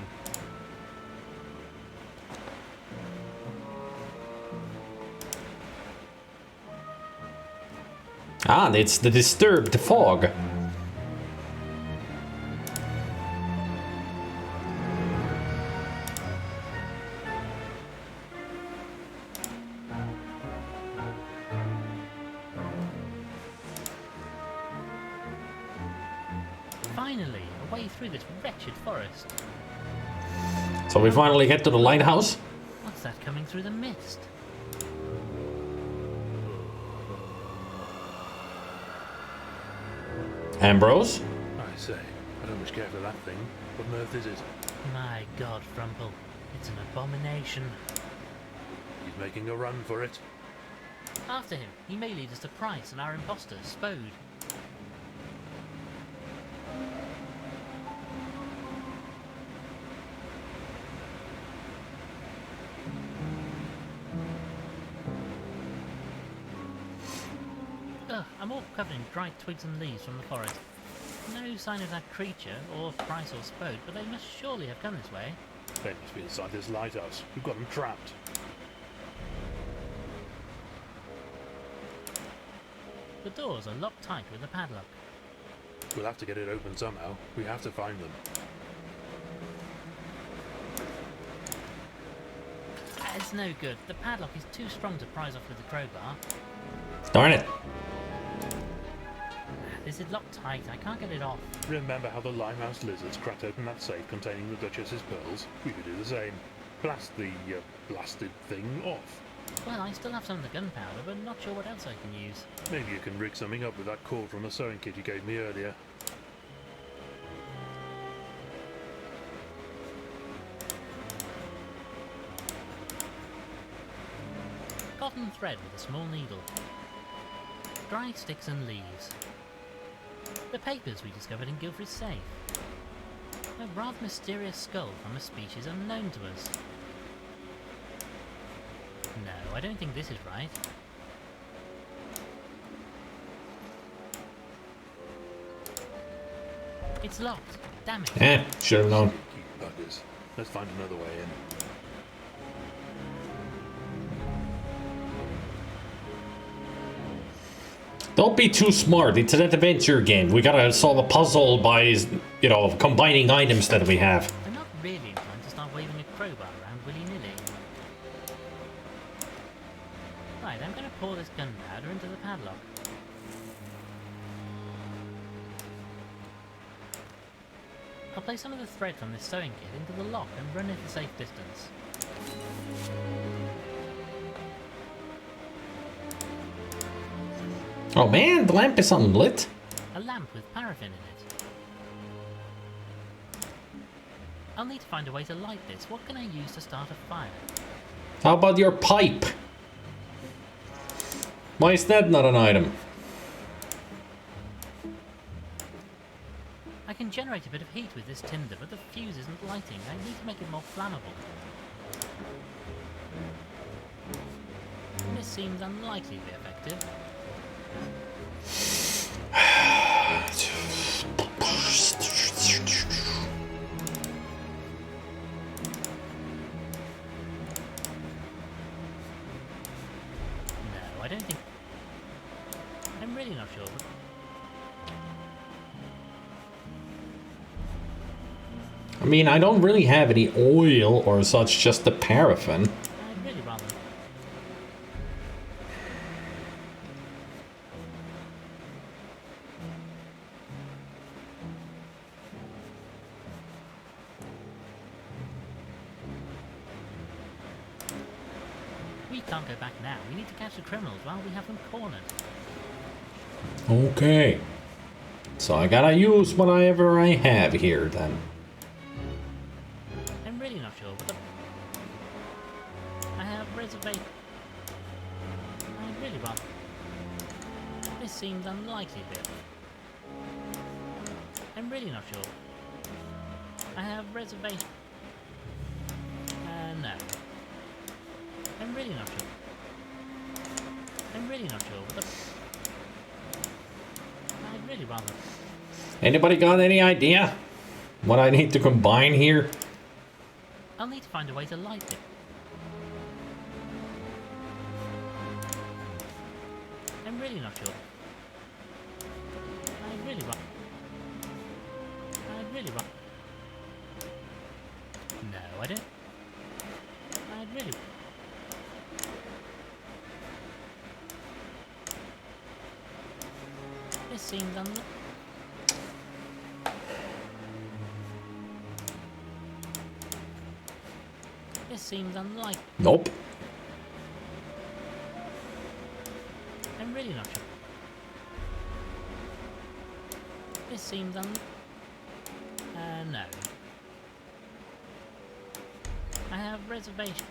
Ah, it's the disturbed fog. Finally, a way through this wretched forest. So we finally get to the lighthouse. What's that coming through the mist? Ambrose? I say, I don't much care for that thing. What on earth is it? My God, Frumple. It's an abomination. He's making a run for it. After him, he may lead us to Price and our imposter, Spode. Ugh, I'm all covered in dried twigs and leaves from the forest. No sign of that creature, or Price or Spode, but they must surely have come this way. They must be inside this lighthouse. We've got them trapped. The doors are locked tight with a padlock. We'll have to get it open somehow. We have to find them. It's no good. The padlock is too strong to prise off with the crowbar. Darn it. This is locked tight. I can't get it off. Remember how the limehouse lizards cracked open that safe containing the Duchess's pearls? We could do the same. Blast the blasted thing off. Well, I still have some of the gunpowder, but not sure what else I can use. Maybe you can rig something up with that cord from the sewing kit you gave me earlier. Cotton thread with a small needle. Dry sticks and leaves. The papers we discovered in Guilford's safe. A rather mysterious skull from a species unknown to us. No, I don't think this is right. It's locked. Damn it. Eh, should have known. Keep buggers. Let's find another way in. Don't be too smart. It's an adventure game. We gotta solve a puzzle by, you know, combining items that we have. I'm not really inclined to start waving a crowbar around willy-nilly. Right, I'm going to pour this gunpowder into the padlock. I'll place some of the thread from this sewing kit into the lock and run it a safe distance. Oh man, the lamp is unlit. A lamp with paraffin in it. I'll need to find a way to light this. What can I use to start a fire? How about your pipe? Why is that not an item? I can generate a bit of heat with this tinder, but the fuse isn't lighting. I need to make it more flammable. This seems unlikely to be effective. No, I don't think... I'm really not sure, but... I mean, I don't really have any oil or such, just the paraffin. I'd really rather... We can't go back now. We need to catch the criminals while we have them cornered. Okay. So I gotta use whatever I have here then. I'm really not sure, but I have reservation. I'd really rather... This seems unlikely a bit. I'm really not sure. I have reservation. No. I'm really not sure. I'm really not sure, but I'd really rather... Anybody got any idea what I need to combine here? I'll need to find a way to light it. I'm really not sure. I'd really rather... I'd really rather... No, I don't... I'd really... This seems This seems unlikely. Nope. I'm really not sure. This seems no. I have reservation.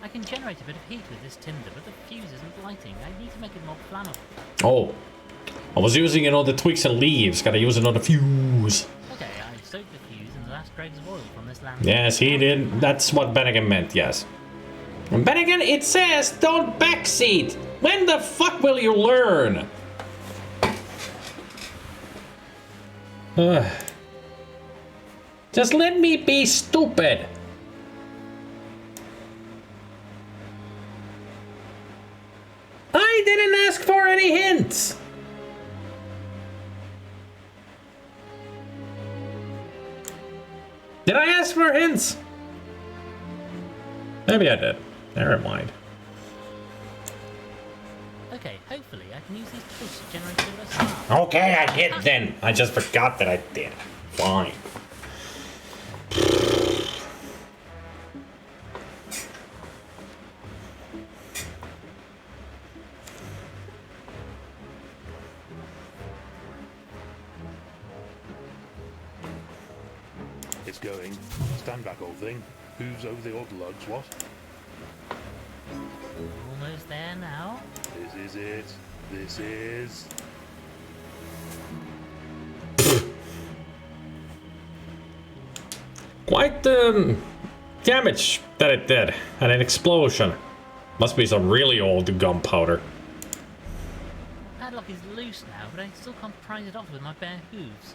I can generate a bit of heat with this tinder, but the fuse isn't lighting. I need to make it more flammable. Oh. I was using another twigs and leaves. Gotta use another fuse. Okay, I soaked the fuse in the last dregs of oil from this lamp. Yes, he did. That's what Bennigan meant, yes. And Bennigan, it says don't backseat. When the fuck will you learn? Just let me be stupid. I didn't ask for any hints. Did I ask for hints? Maybe I did. Never mind. Okay, hopefully I can use these twigs to generate a bit of a spark. Okay, I did then. I just forgot that I did. Fine. It's going. Stand back, old thing. Who's over the old lugs, what? Almost there now. This is it. This is... Quite the damage that it did. And an explosion. Must be some really old gunpowder. Padlock is loose now, but I still can't prise it off with my bare hooves.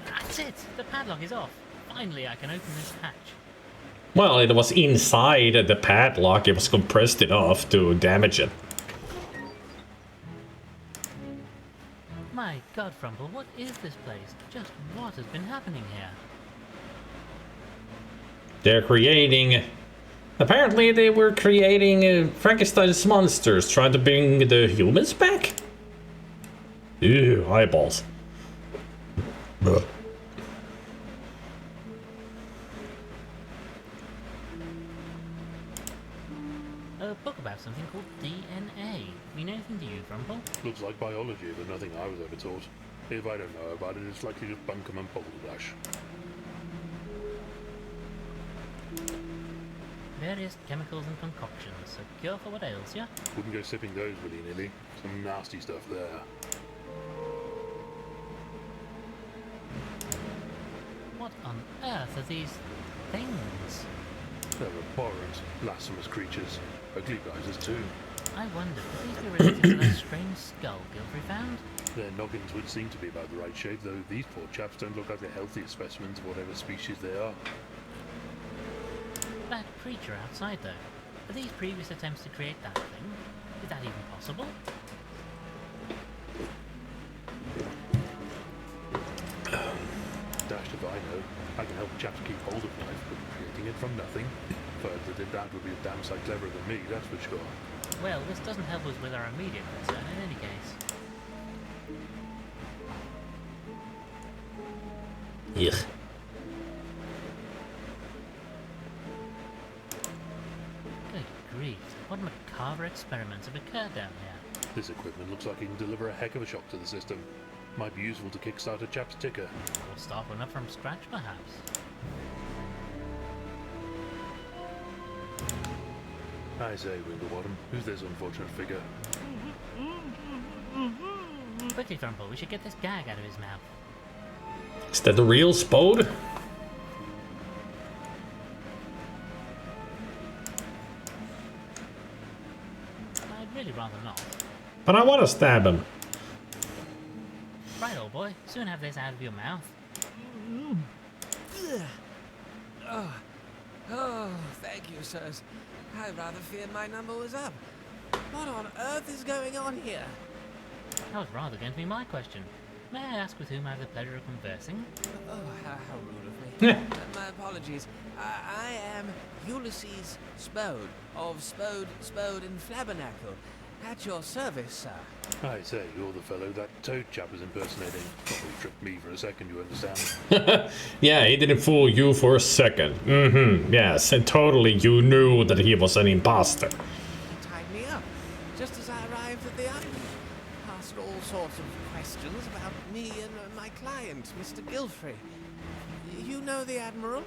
That's it! The padlock is off. Finally, I can open this hatch. Well, it was inside the padlock. It was compressed enough to damage it. My God, Frumple, what is this place? Just what has been happening here? They're creating Apparently they were creating Frankenstein's monsters, trying to bring the humans back? Ew, eyeballs. Ugh. A book about something called DNA. Mean anything to you, Grumple? Looks like biology, but nothing I was ever taught. If I don't know about it, it's likely just bunkum and balderdash. Various chemicals and concoctions. A cure for what ails you? Wouldn't go sipping those willy-nilly. Some nasty stuff there. What on earth are these things? They're abhorrent, blasphemous creatures. Ugly guys too. I wonder, could these be related to that strange skull Gilfrey found? Their noggins would seem to be about the right shape, though these poor chaps don't look like the healthiest specimens of whatever species they are. That creature outside, though. Are these previous attempts to create that thing? Is that even possible? Dashed if I know. I can help chaps keep hold of life, but creating it from nothing? First that did that would be a damn sight cleverer than me, that's for sure. Well, this doesn't help us with our immediate concern in any case. Ugh. Good grief, what macabre experiments have occurred down here? This equipment looks like it can deliver a heck of a shock to the system. Might be useful to kickstart a chap's ticker. Or start one up from scratch, perhaps. I say, Winklebottom, who's this unfortunate figure? Quickly, Grumple, we should get this gag out of his mouth. Is that the real Spode? I'd really rather not. But I want to stab him. Right, old boy, soon have this out of your mouth. Oh, thank you, sirs. I rather feared my number was up. What on earth is going on here? That was rather going to be my question. May I ask with whom I have the pleasure of conversing? Oh, how rude of me. My apologies. I am Ulysses Spode, of Spode and Flabbernacle. At your service, sir. I say, you're the fellow that Toad chap was impersonating. Probably tricked me for a second, you understand? Yeah, he didn't fool you for a second. Mm-hmm, yes, and totally you knew that he was an imposter. He tied me up, just as I arrived at the island. Asked all sorts of questions about me and my client, Mr. Gilfrey. You know the Admiral?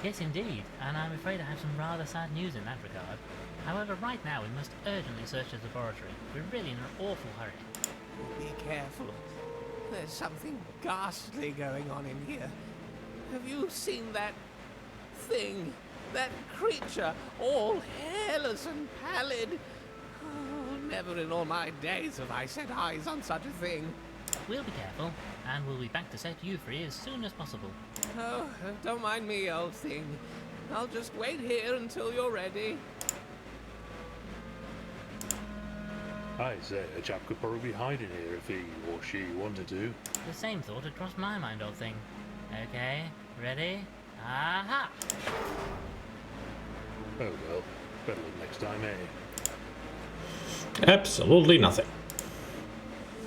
Yes, indeed, and I'm afraid I have some rather sad news in that regard. However, right now we must urgently search the laboratory. We're really in an awful hurry. Be careful. There's something ghastly going on in here. Have you seen that thing? That creature, all hairless and pallid? Oh, never in all my days have I set eyes on such a thing. We'll be careful, and we'll be back to set you free as soon as possible. Oh, don't mind me, old thing. I'll just wait here until you're ready. I say, a chap could probably hide in here if he or she wanted to. The same thought had crossed my mind, old thing. Okay, ready? Aha! Oh well, better luck next time, eh? Absolutely nothing.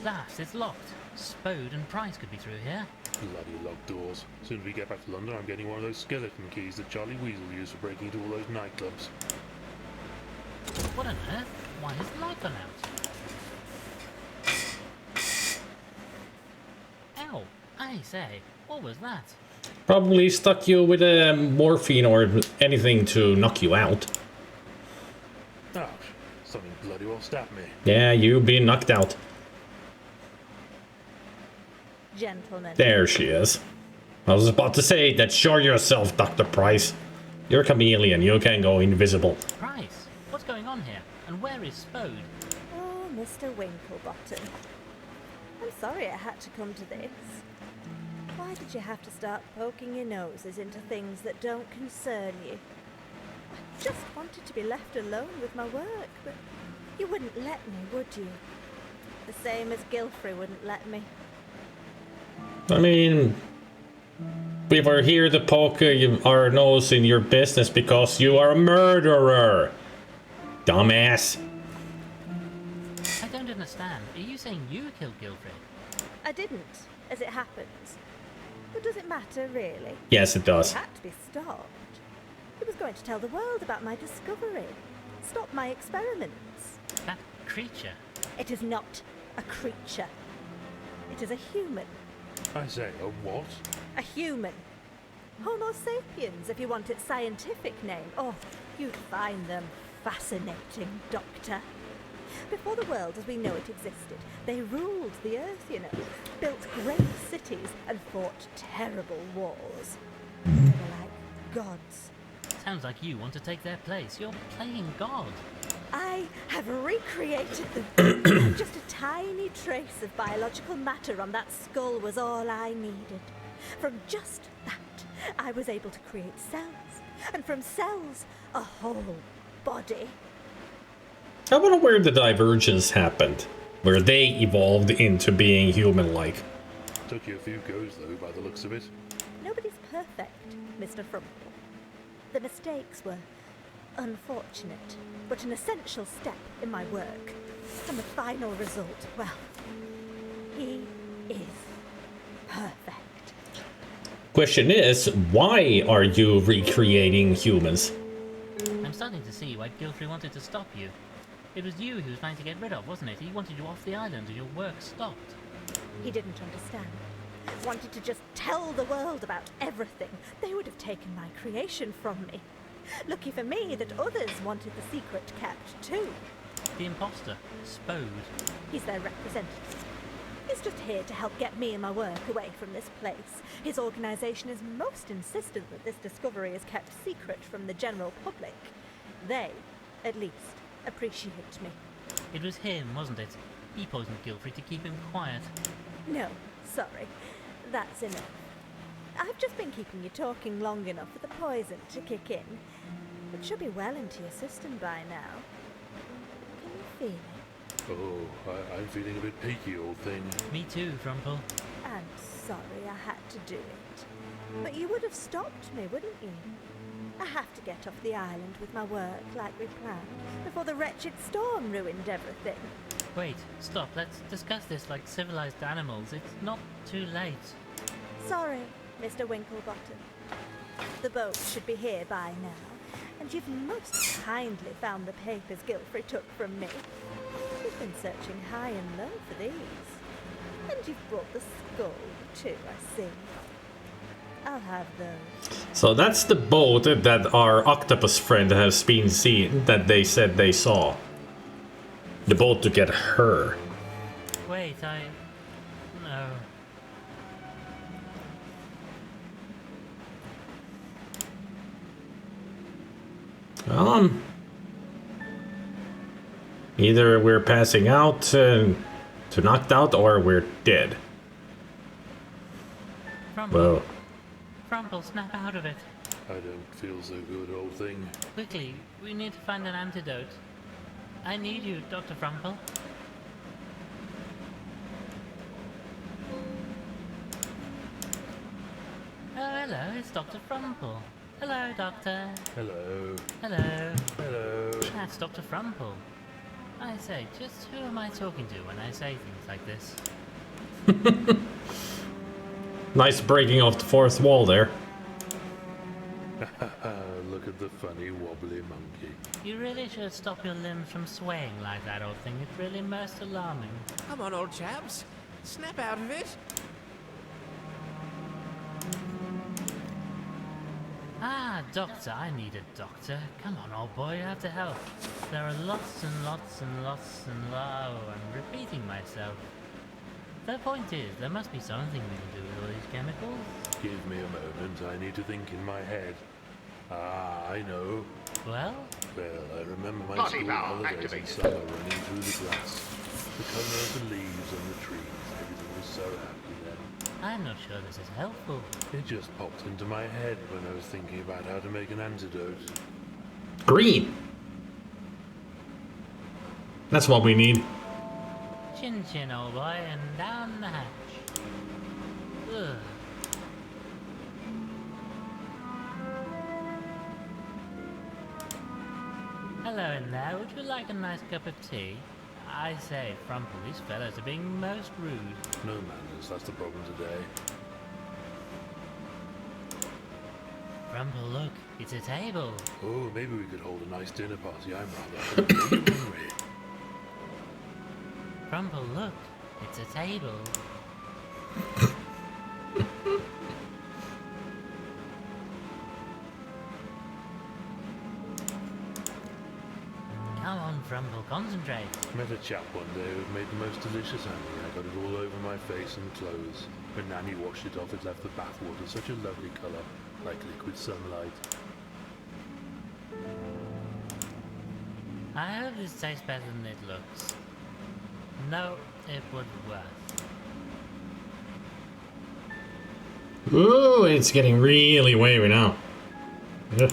Last, it's locked. Spode and Price could be through here. Bloody locked doors. As soon as we get back to London, I'm getting one of those skeleton keys that Charlie Weasel used for breaking into all those nightclubs. What on earth? Why is the light gone out? Ow! I say, what was that? Probably stuck you with morphine or anything to knock you out. Ouch. Something bloody well stabbed me. Yeah, you've been knocked out. Gentlemen. There she is. I was about to say that show yourself, Dr. Price. You're a chameleon, you can go invisible. Price, what's going on here? And where is Spode? Oh, Mr. Winklebottom. I'm sorry it had to come to this. Why did you have to start poking your noses into things that don't concern you? I just wanted to be left alone with my work, but you wouldn't let me, would you? The same as Gilfrey wouldn't let me. I mean, We were here to poke our nose in your business because you are a murderer. Dumbass. I don't understand. Are you saying you killed Gilfrid? I didn't, as it happens. But does it matter, really? Yes, it does. He had to be stopped. He was going to tell the world about my discovery. Stop my experiments. That creature? It is not a creature. It is a human. I say, a what? A human. Homo sapiens, if you want its scientific name. Oh, you'd find them fascinating, Doctor. Before the world as we know it existed, they ruled the earth, you know, built great cities and fought terrible wars. They were like gods. Sounds like you want to take their place. You're playing God. I have recreated them. Just a tiny trace of biological matter on that skull was all I needed. From just that, I was able to create cells. And from cells, a whole body. I wonder where the divergence happened. Where they evolved into being human-like. Took you a few goes, though, by the looks of it. Nobody's perfect, Mr. Frumple. The mistakes were unfortunate, but an essential step in my work. And the final result, well, he is perfect. Question is, why are you recreating humans? I'm starting to see why Gilfrey wanted to stop you. It was you he was trying to get rid of, wasn't it? He wanted you off the island and your work stopped. He didn't understand. Wanted to just tell the world about everything. They would have taken my creation from me. Lucky for me that others wanted the secret kept too. The imposter, Spode. He's their representative. He's just here to help get me and my work away from this place. His organization is most insistent that this discovery is kept secret from the general public. They, at least, appreciate me. It was him, wasn't it? He poisoned Gilfrey to keep him quiet. No, sorry. That's enough. I've just been keeping you talking long enough for the poison to kick in. It should be well into your system by now. Can you feel it? Oh, I'm feeling a bit peaky, old thing. Me too, Frumple. I'm sorry I had to do it. But you would have stopped me, wouldn't you? I have to get off the island with my work like we planned, before the wretched storm ruined everything. Wait, stop. Let's discuss this like civilized animals. It's not too late. Sorry, Mr. Winklebottom. The boat should be here by now, and you've most kindly found the papers Gilfrey took from me. You've been searching high and low for these. And you've brought the skull, too, I see. I'll have those. So that's the boat that our octopus friend has been seen, that they said they saw. The boat to get her. Wait, no. Either we're passing out to knocked out, or we're dead. Frumple. Whoa. Frumple, snap out of it. I don't feel so good, old thing. Quickly, we need to find an antidote. I need you, Dr. Frumple. Oh, hello, it's Dr. Frumple. Hello, Doctor. Hello. Hello. Hello. That's Dr. Frumple. I say, just who am I talking to when I say things like this? Nice breaking of the fourth wall there. Look at the funny wobbly monkey. You really should stop your limbs from swaying like that, old thing. It's really most alarming. Come on, old chaps. Snap out of it. Ah, doctor, I need a doctor. Come on, old boy, you have to help. There are lots and lots and lots and oh, I'm repeating myself. The point is, there must be something we can do with all these chemicals. Give me a moment, I need to think in my head. Ah, I know. Well? Well, I remember my Body school power holidays in activated. summer running through the grass. The colour of the leaves on the trees, everything was so happy then. I'm not sure this is helpful. It just popped into my head when I was thinking about how to make an antidote. Green. That's what we need. Chin chin, old boy, and down the hatch. Ugh. Hello in there, would you like a nice cup of tea? I say, Frumple, these fellows are being most rude. No manners, that's the problem today. Frumple, look, it's a table. Oh, maybe we could hold a nice dinner party. I'm rather hungry. Frumple, look, it's a table. Come on, Frumple, concentrate. Met a chap one day who made the most delicious honey. I got it all over my face and clothes. When Nanny washed it off, it left the bathwater such a lovely colour, like liquid sunlight. I hope this tastes better than it looks. No, it would worth. Ooh, it's getting really wavy now. Ugh.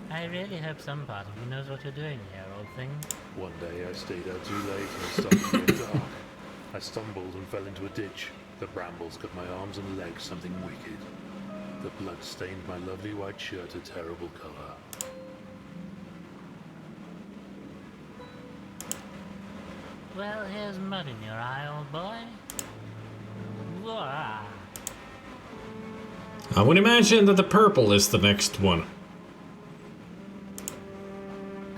I really hope some part of you knows what you're doing here, old thing. One day I stayed out too late and it started to get dark. I stumbled and fell into a ditch. The brambles cut my arms and legs something wicked. The blood stained my lovely white shirt a terrible colour. Well, here's mud in your eye, old boy. Wah. I would imagine that the purple is the next one.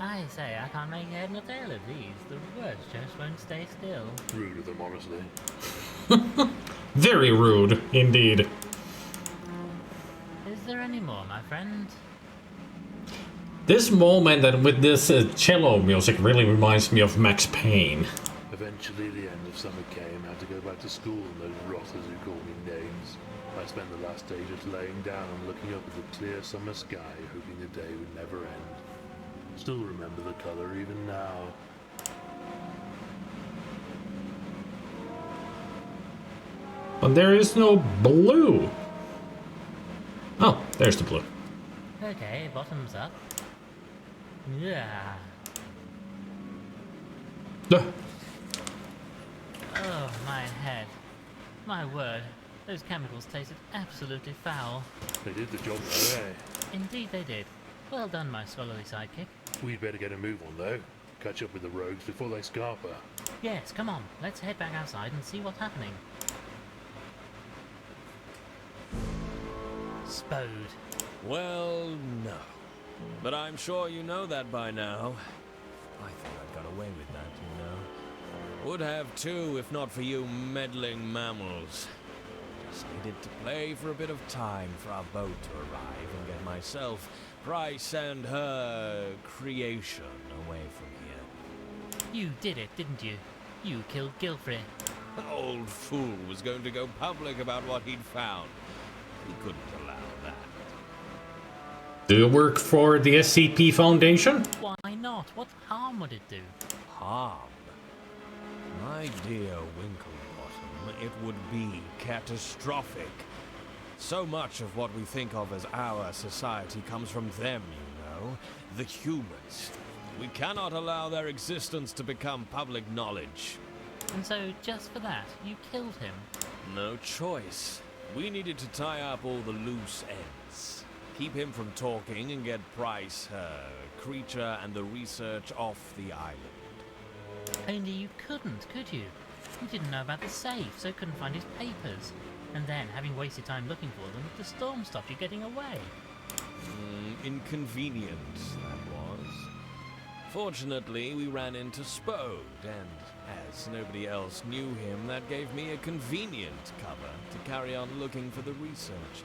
I say, I can't make head nor tail of these. The words just won't stay still. Rude of them, honestly. Very rude, indeed. Is there any more, my friend? This moment and with this cello music really reminds me of Max Payne. Eventually the end of summer came. I had to go back to school and those rotters who called me names. I spent the last day just laying down and looking up at the clear summer sky, hoping the day would never end. Still remember the colour even now. But there is no blue. Oh, there's the blue. Okay, bottoms up. Yeah. Ugh. Oh, my head. My word, those chemicals tasted absolutely foul. They did the job though, eh? Indeed they did. Well done, my scholarly sidekick. We'd better get a move on though. Catch up with the rogues before they scarper. Yes, come on, let's head back outside and see what's happening. Spode. Well, no. But I'm sure you know that by now. I thought I'd got away with that, you know. Would have too, if not for you meddling mammals. Just needed to play for a bit of time for our boat to arrive and get myself, Price, and her creation away from here. You did it, didn't you? You killed Gilfrey. The old fool was going to go public about what he'd found. We couldn't allow that. Do you work for the SCP Foundation? Why not? What harm would it do? Harm? My dear Winklebottom, it would be catastrophic. So much of what we think of as our society comes from them, you know, the humans. We cannot allow their existence to become public knowledge. And so, just for that, you killed him? No choice. We needed to tie up all the loose ends. Keep him from talking and get Price, her creature, and the research off the island. Only you couldn't, could you? You didn't know about the safe, so couldn't find his papers. And then, having wasted time looking for them, the storm stopped you getting away. Inconvenient, that was. Fortunately, we ran into Spode, and as nobody else knew him, that gave me a convenient cover to carry on looking for the research.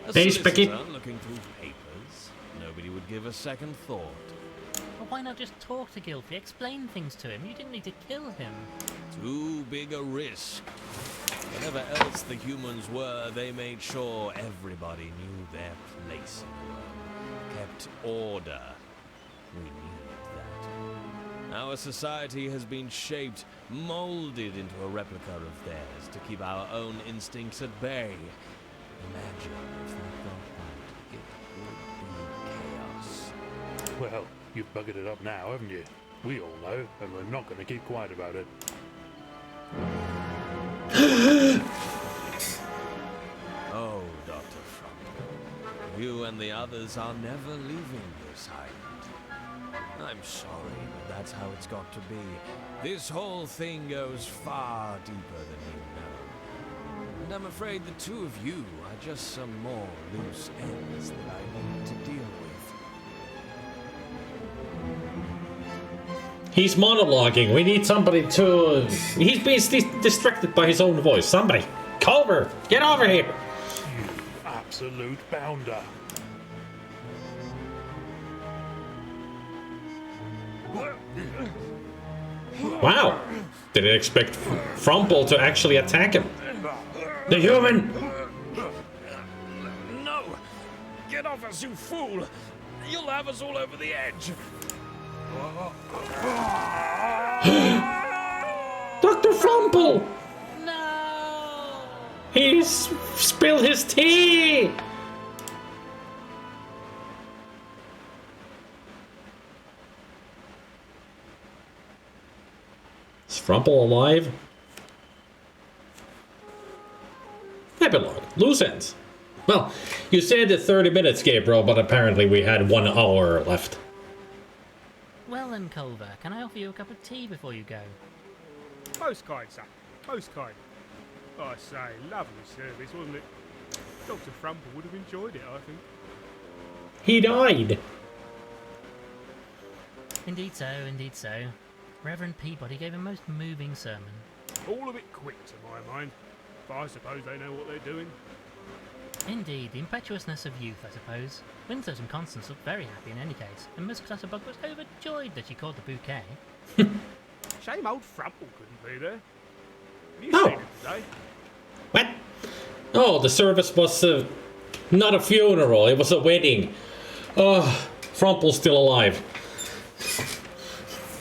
A Hey, solicitor Specky. looking through papers. Nobody would give a second thought. But why not just talk to Gilfrey, explain things to him? You didn't need to kill him. Too big a risk. Whatever else the humans were, they made sure everybody knew their place in the world. Kept order. We needed that. Our society has been shaped, molded into a replica of theirs to keep our own instincts at bay. Imagine if that got out. It would be chaos. Well, you've buggered it up now, haven't you? We all know, and we're not going to keep quiet about it. Oh, Dr. Frumple, you and the others are never leaving this island. I'm sorry, but that's how it's got to be. This whole thing goes far deeper than you know. And I'm afraid the two of you are just some more loose ends that I need to deal with. He's monologuing. We need somebody to... He's being distracted by his own voice. Somebody. Culver, get over here. You absolute bounder. Wow. Didn't expect Frumple to actually attack him. The human. No! Get off us, you fool! You'll have us all over the edge! Dr. Frumple! No! He's spilled his tea! Is Frumple alive? Epilogue. Loose ends. Well, you said the 30 minutes, Gabriel, but apparently we had 1 hour left. Well then, Culver, can I offer you a cup of tea before you go? Most kind, sir. Most kind. I say, lovely service, wasn't it? Dr. Frumple would have enjoyed it, I think. He died. Indeed so, indeed so. Reverend Peabody gave a most moving sermon. All a bit quick to my mind, but I suppose they know what they're doing. Indeed, the impetuousness of youth, I suppose. Winters and Constance looked very happy in any case, and Miss Clutterbug was overjoyed that she caught the bouquet. Shame old Frumple couldn't be there. Have you No. seen him today? What? Oh, the service was not a funeral, it was a wedding. Oh, Frumple's still alive.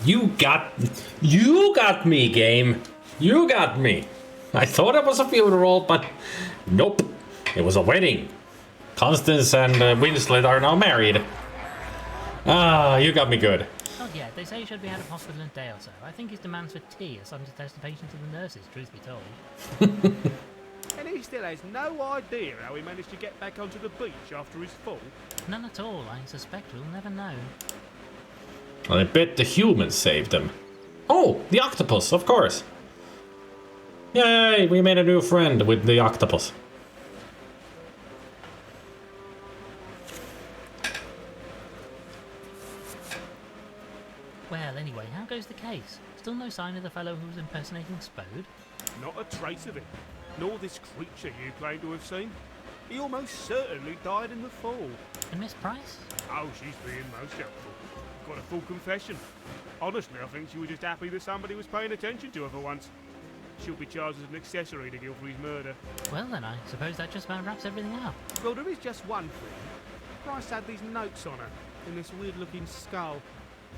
You got me, game. You got me. I thought it was a funeral, but nope. It was a wedding. Constance and Winslet are now married. Ah, you got me good. Not yet. They say he should be out of hospital in a day or so. I think his demands for tea are something to test the patience of the nurses, truth be told. And he still has no idea how he managed to get back onto the beach after his fall. None at all. I suspect we'll never know. I bet the humans saved him. Oh, the octopus, of course. Yay, we made a new friend with the octopus. Well, anyway, how goes the case? Still no sign of the fellow who was impersonating Spode? Not a trace of it. Nor this creature you claim to have seen. He almost certainly died in the fall. And Miss Price? Oh, she's being most helpful. Got a full confession. Honestly, I think she was just happy that somebody was paying attention to her for once. She'll be charged as an accessory to Gilfrey's murder. Well then, I suppose that just about wraps everything up. Well, there is just one thing. Price had these notes on her, in this weird-looking skull.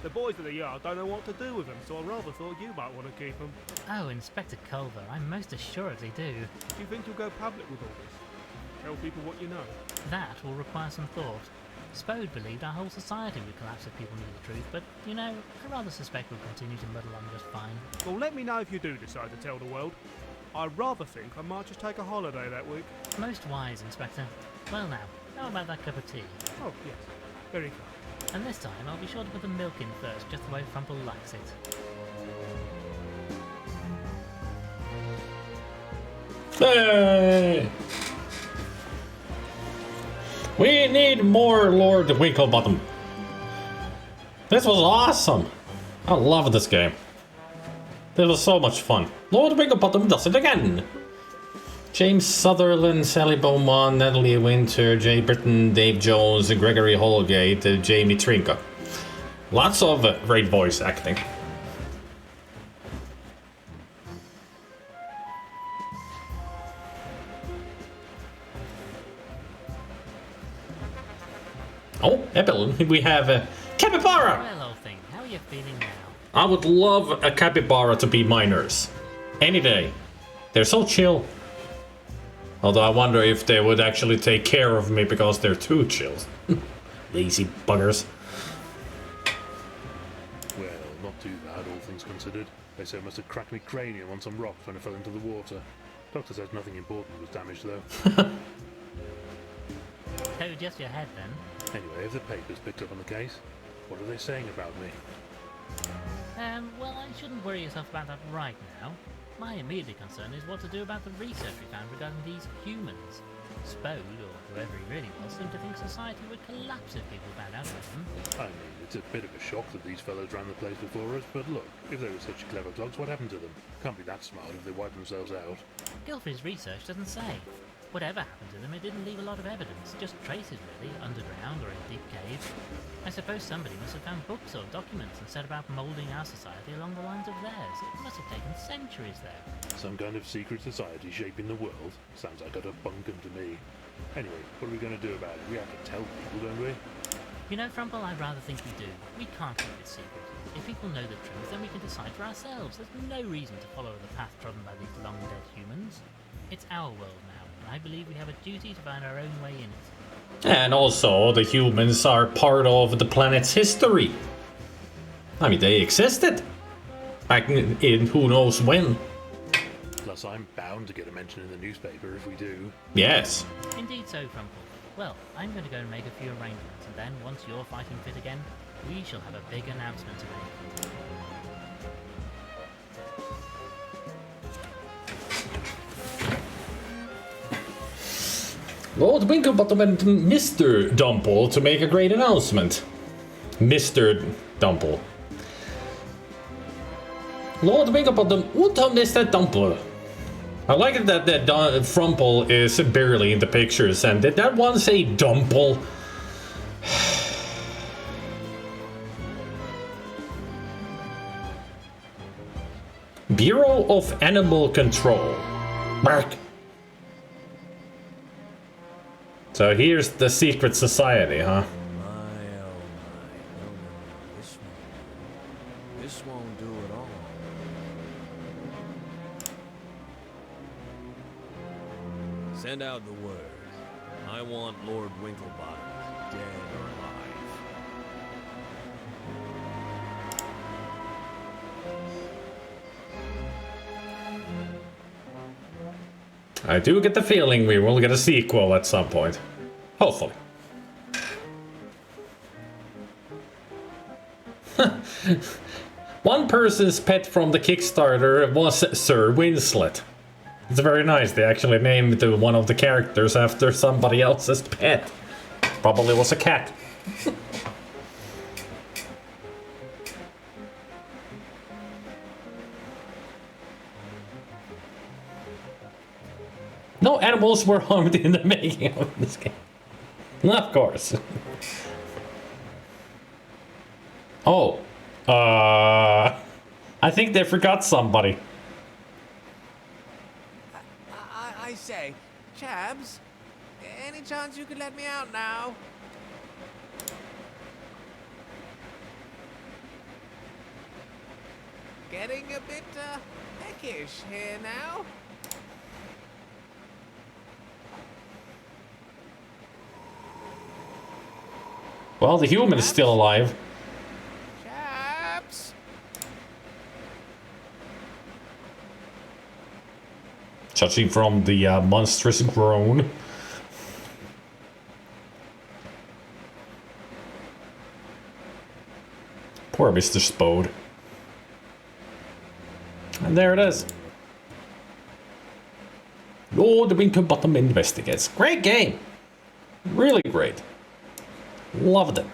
The boys at the yard don't know what to do with them, so I rather thought you might want to keep them. Oh, Inspector Culver, I most assuredly do. Do you think you'll go public with all this? Tell people what you know? That will require some thought. Spode believed our whole society would collapse if people knew the truth, but, you know, I rather suspect we'll continue to muddle on just fine. Well, let me know if you do decide to tell the world. I rather think I might just take a holiday that week. Most wise, Inspector. Well now, how about that cup of tea? Oh, yes. Very kind. And this time, I'll be sure to put the milk in first, just the way Frumple likes it. Hey! We need more Lord Winklebottom. This was awesome. I love this game. This was so much fun. Lord Winklebottom does it again. James Sutherland, Sally Beaumont, Natalie Winter, Jay Britton, Dave Jones, Gregory Holgate, Jamie Trinka. Lots of great voice acting. Oh, Epilogue. We have Capybara! Well, old thing, how are you feeling now? I would love a capybara to be my nurse. Any day. They're so chill. Although I wonder if they would actually take care of me because they're too chill. Lazy buggers. Well, not too bad, all things considered. They say I must have cracked my cranium on some rocks when I fell into the water. Doctor says nothing important was damaged, though. Oh, just your head then. Anyway, have the papers picked up on the case? What are they saying about me? Well, I shouldn't worry yourself about that right now. My immediate concern is what to do about the research we found regarding these humans. Spode, or whoever he really was, seemed to think society would collapse if people found out about them. I mean, it's a bit of a shock that these fellows ran the place before us, but look, if they were such clever clogs, what happened to them? Can't be that smart if they wiped themselves out. Guilfrey's research doesn't say. Whatever happened to them, it didn't leave a lot of evidence, just traces really, underground or in deep caves. I suppose somebody must have found books or documents and set about moulding our society along the lines of theirs. It must have taken centuries there. Some kind of secret society shaping the world? Sounds like utter bunkum to me. Anyway, what are we going to do about it? We have to tell people, don't we? You know, Frumple, I'd rather think we do. We can't keep it secret. If people know the truth, then we can decide for ourselves. There's no reason to follow the path trodden by these long-dead humans. It's our world now, and I believe we have a duty to find our own way in it. And also, the humans are part of the planet's history. I mean, they existed. Back in who knows when. Plus, I'm bound to get a mention in the newspaper if we do. Yes. Indeed so, Frumple. Well, I'm going to go and make a few arrangements, and then, once you're fighting fit again, we shall have a big announcement to make. Lord Winklebottom and Mr. Dumple to make a great announcement. Mr. Dumple. Lord Winklebottom, what on Mr. Dumple? I like it that Frumple is barely in the pictures, and did that one say Dumple? Bureau of Animal Control. Bark. So here's the secret society, huh? This won't do at all. Send out the word. I want Lord Winklebottom, dead or alive. I do get the feeling we will get a sequel at some point. Hopefully. One person's pet from the Kickstarter was Sir Winslet. It's very nice, they actually named one of the characters after somebody else's pet. Probably was a cat. No animals were harmed in the making of this game. Of course. Oh. I think they forgot somebody. I say, Chabs, any chance you could let me out now? Getting a bit, peckish here now. Well, the human is still alive. Chaps! Judging from the monstrous groan. Poor Mr. Spode. And there it is. Lord Winklebottom Investigates. Great game. Really great. Loved it.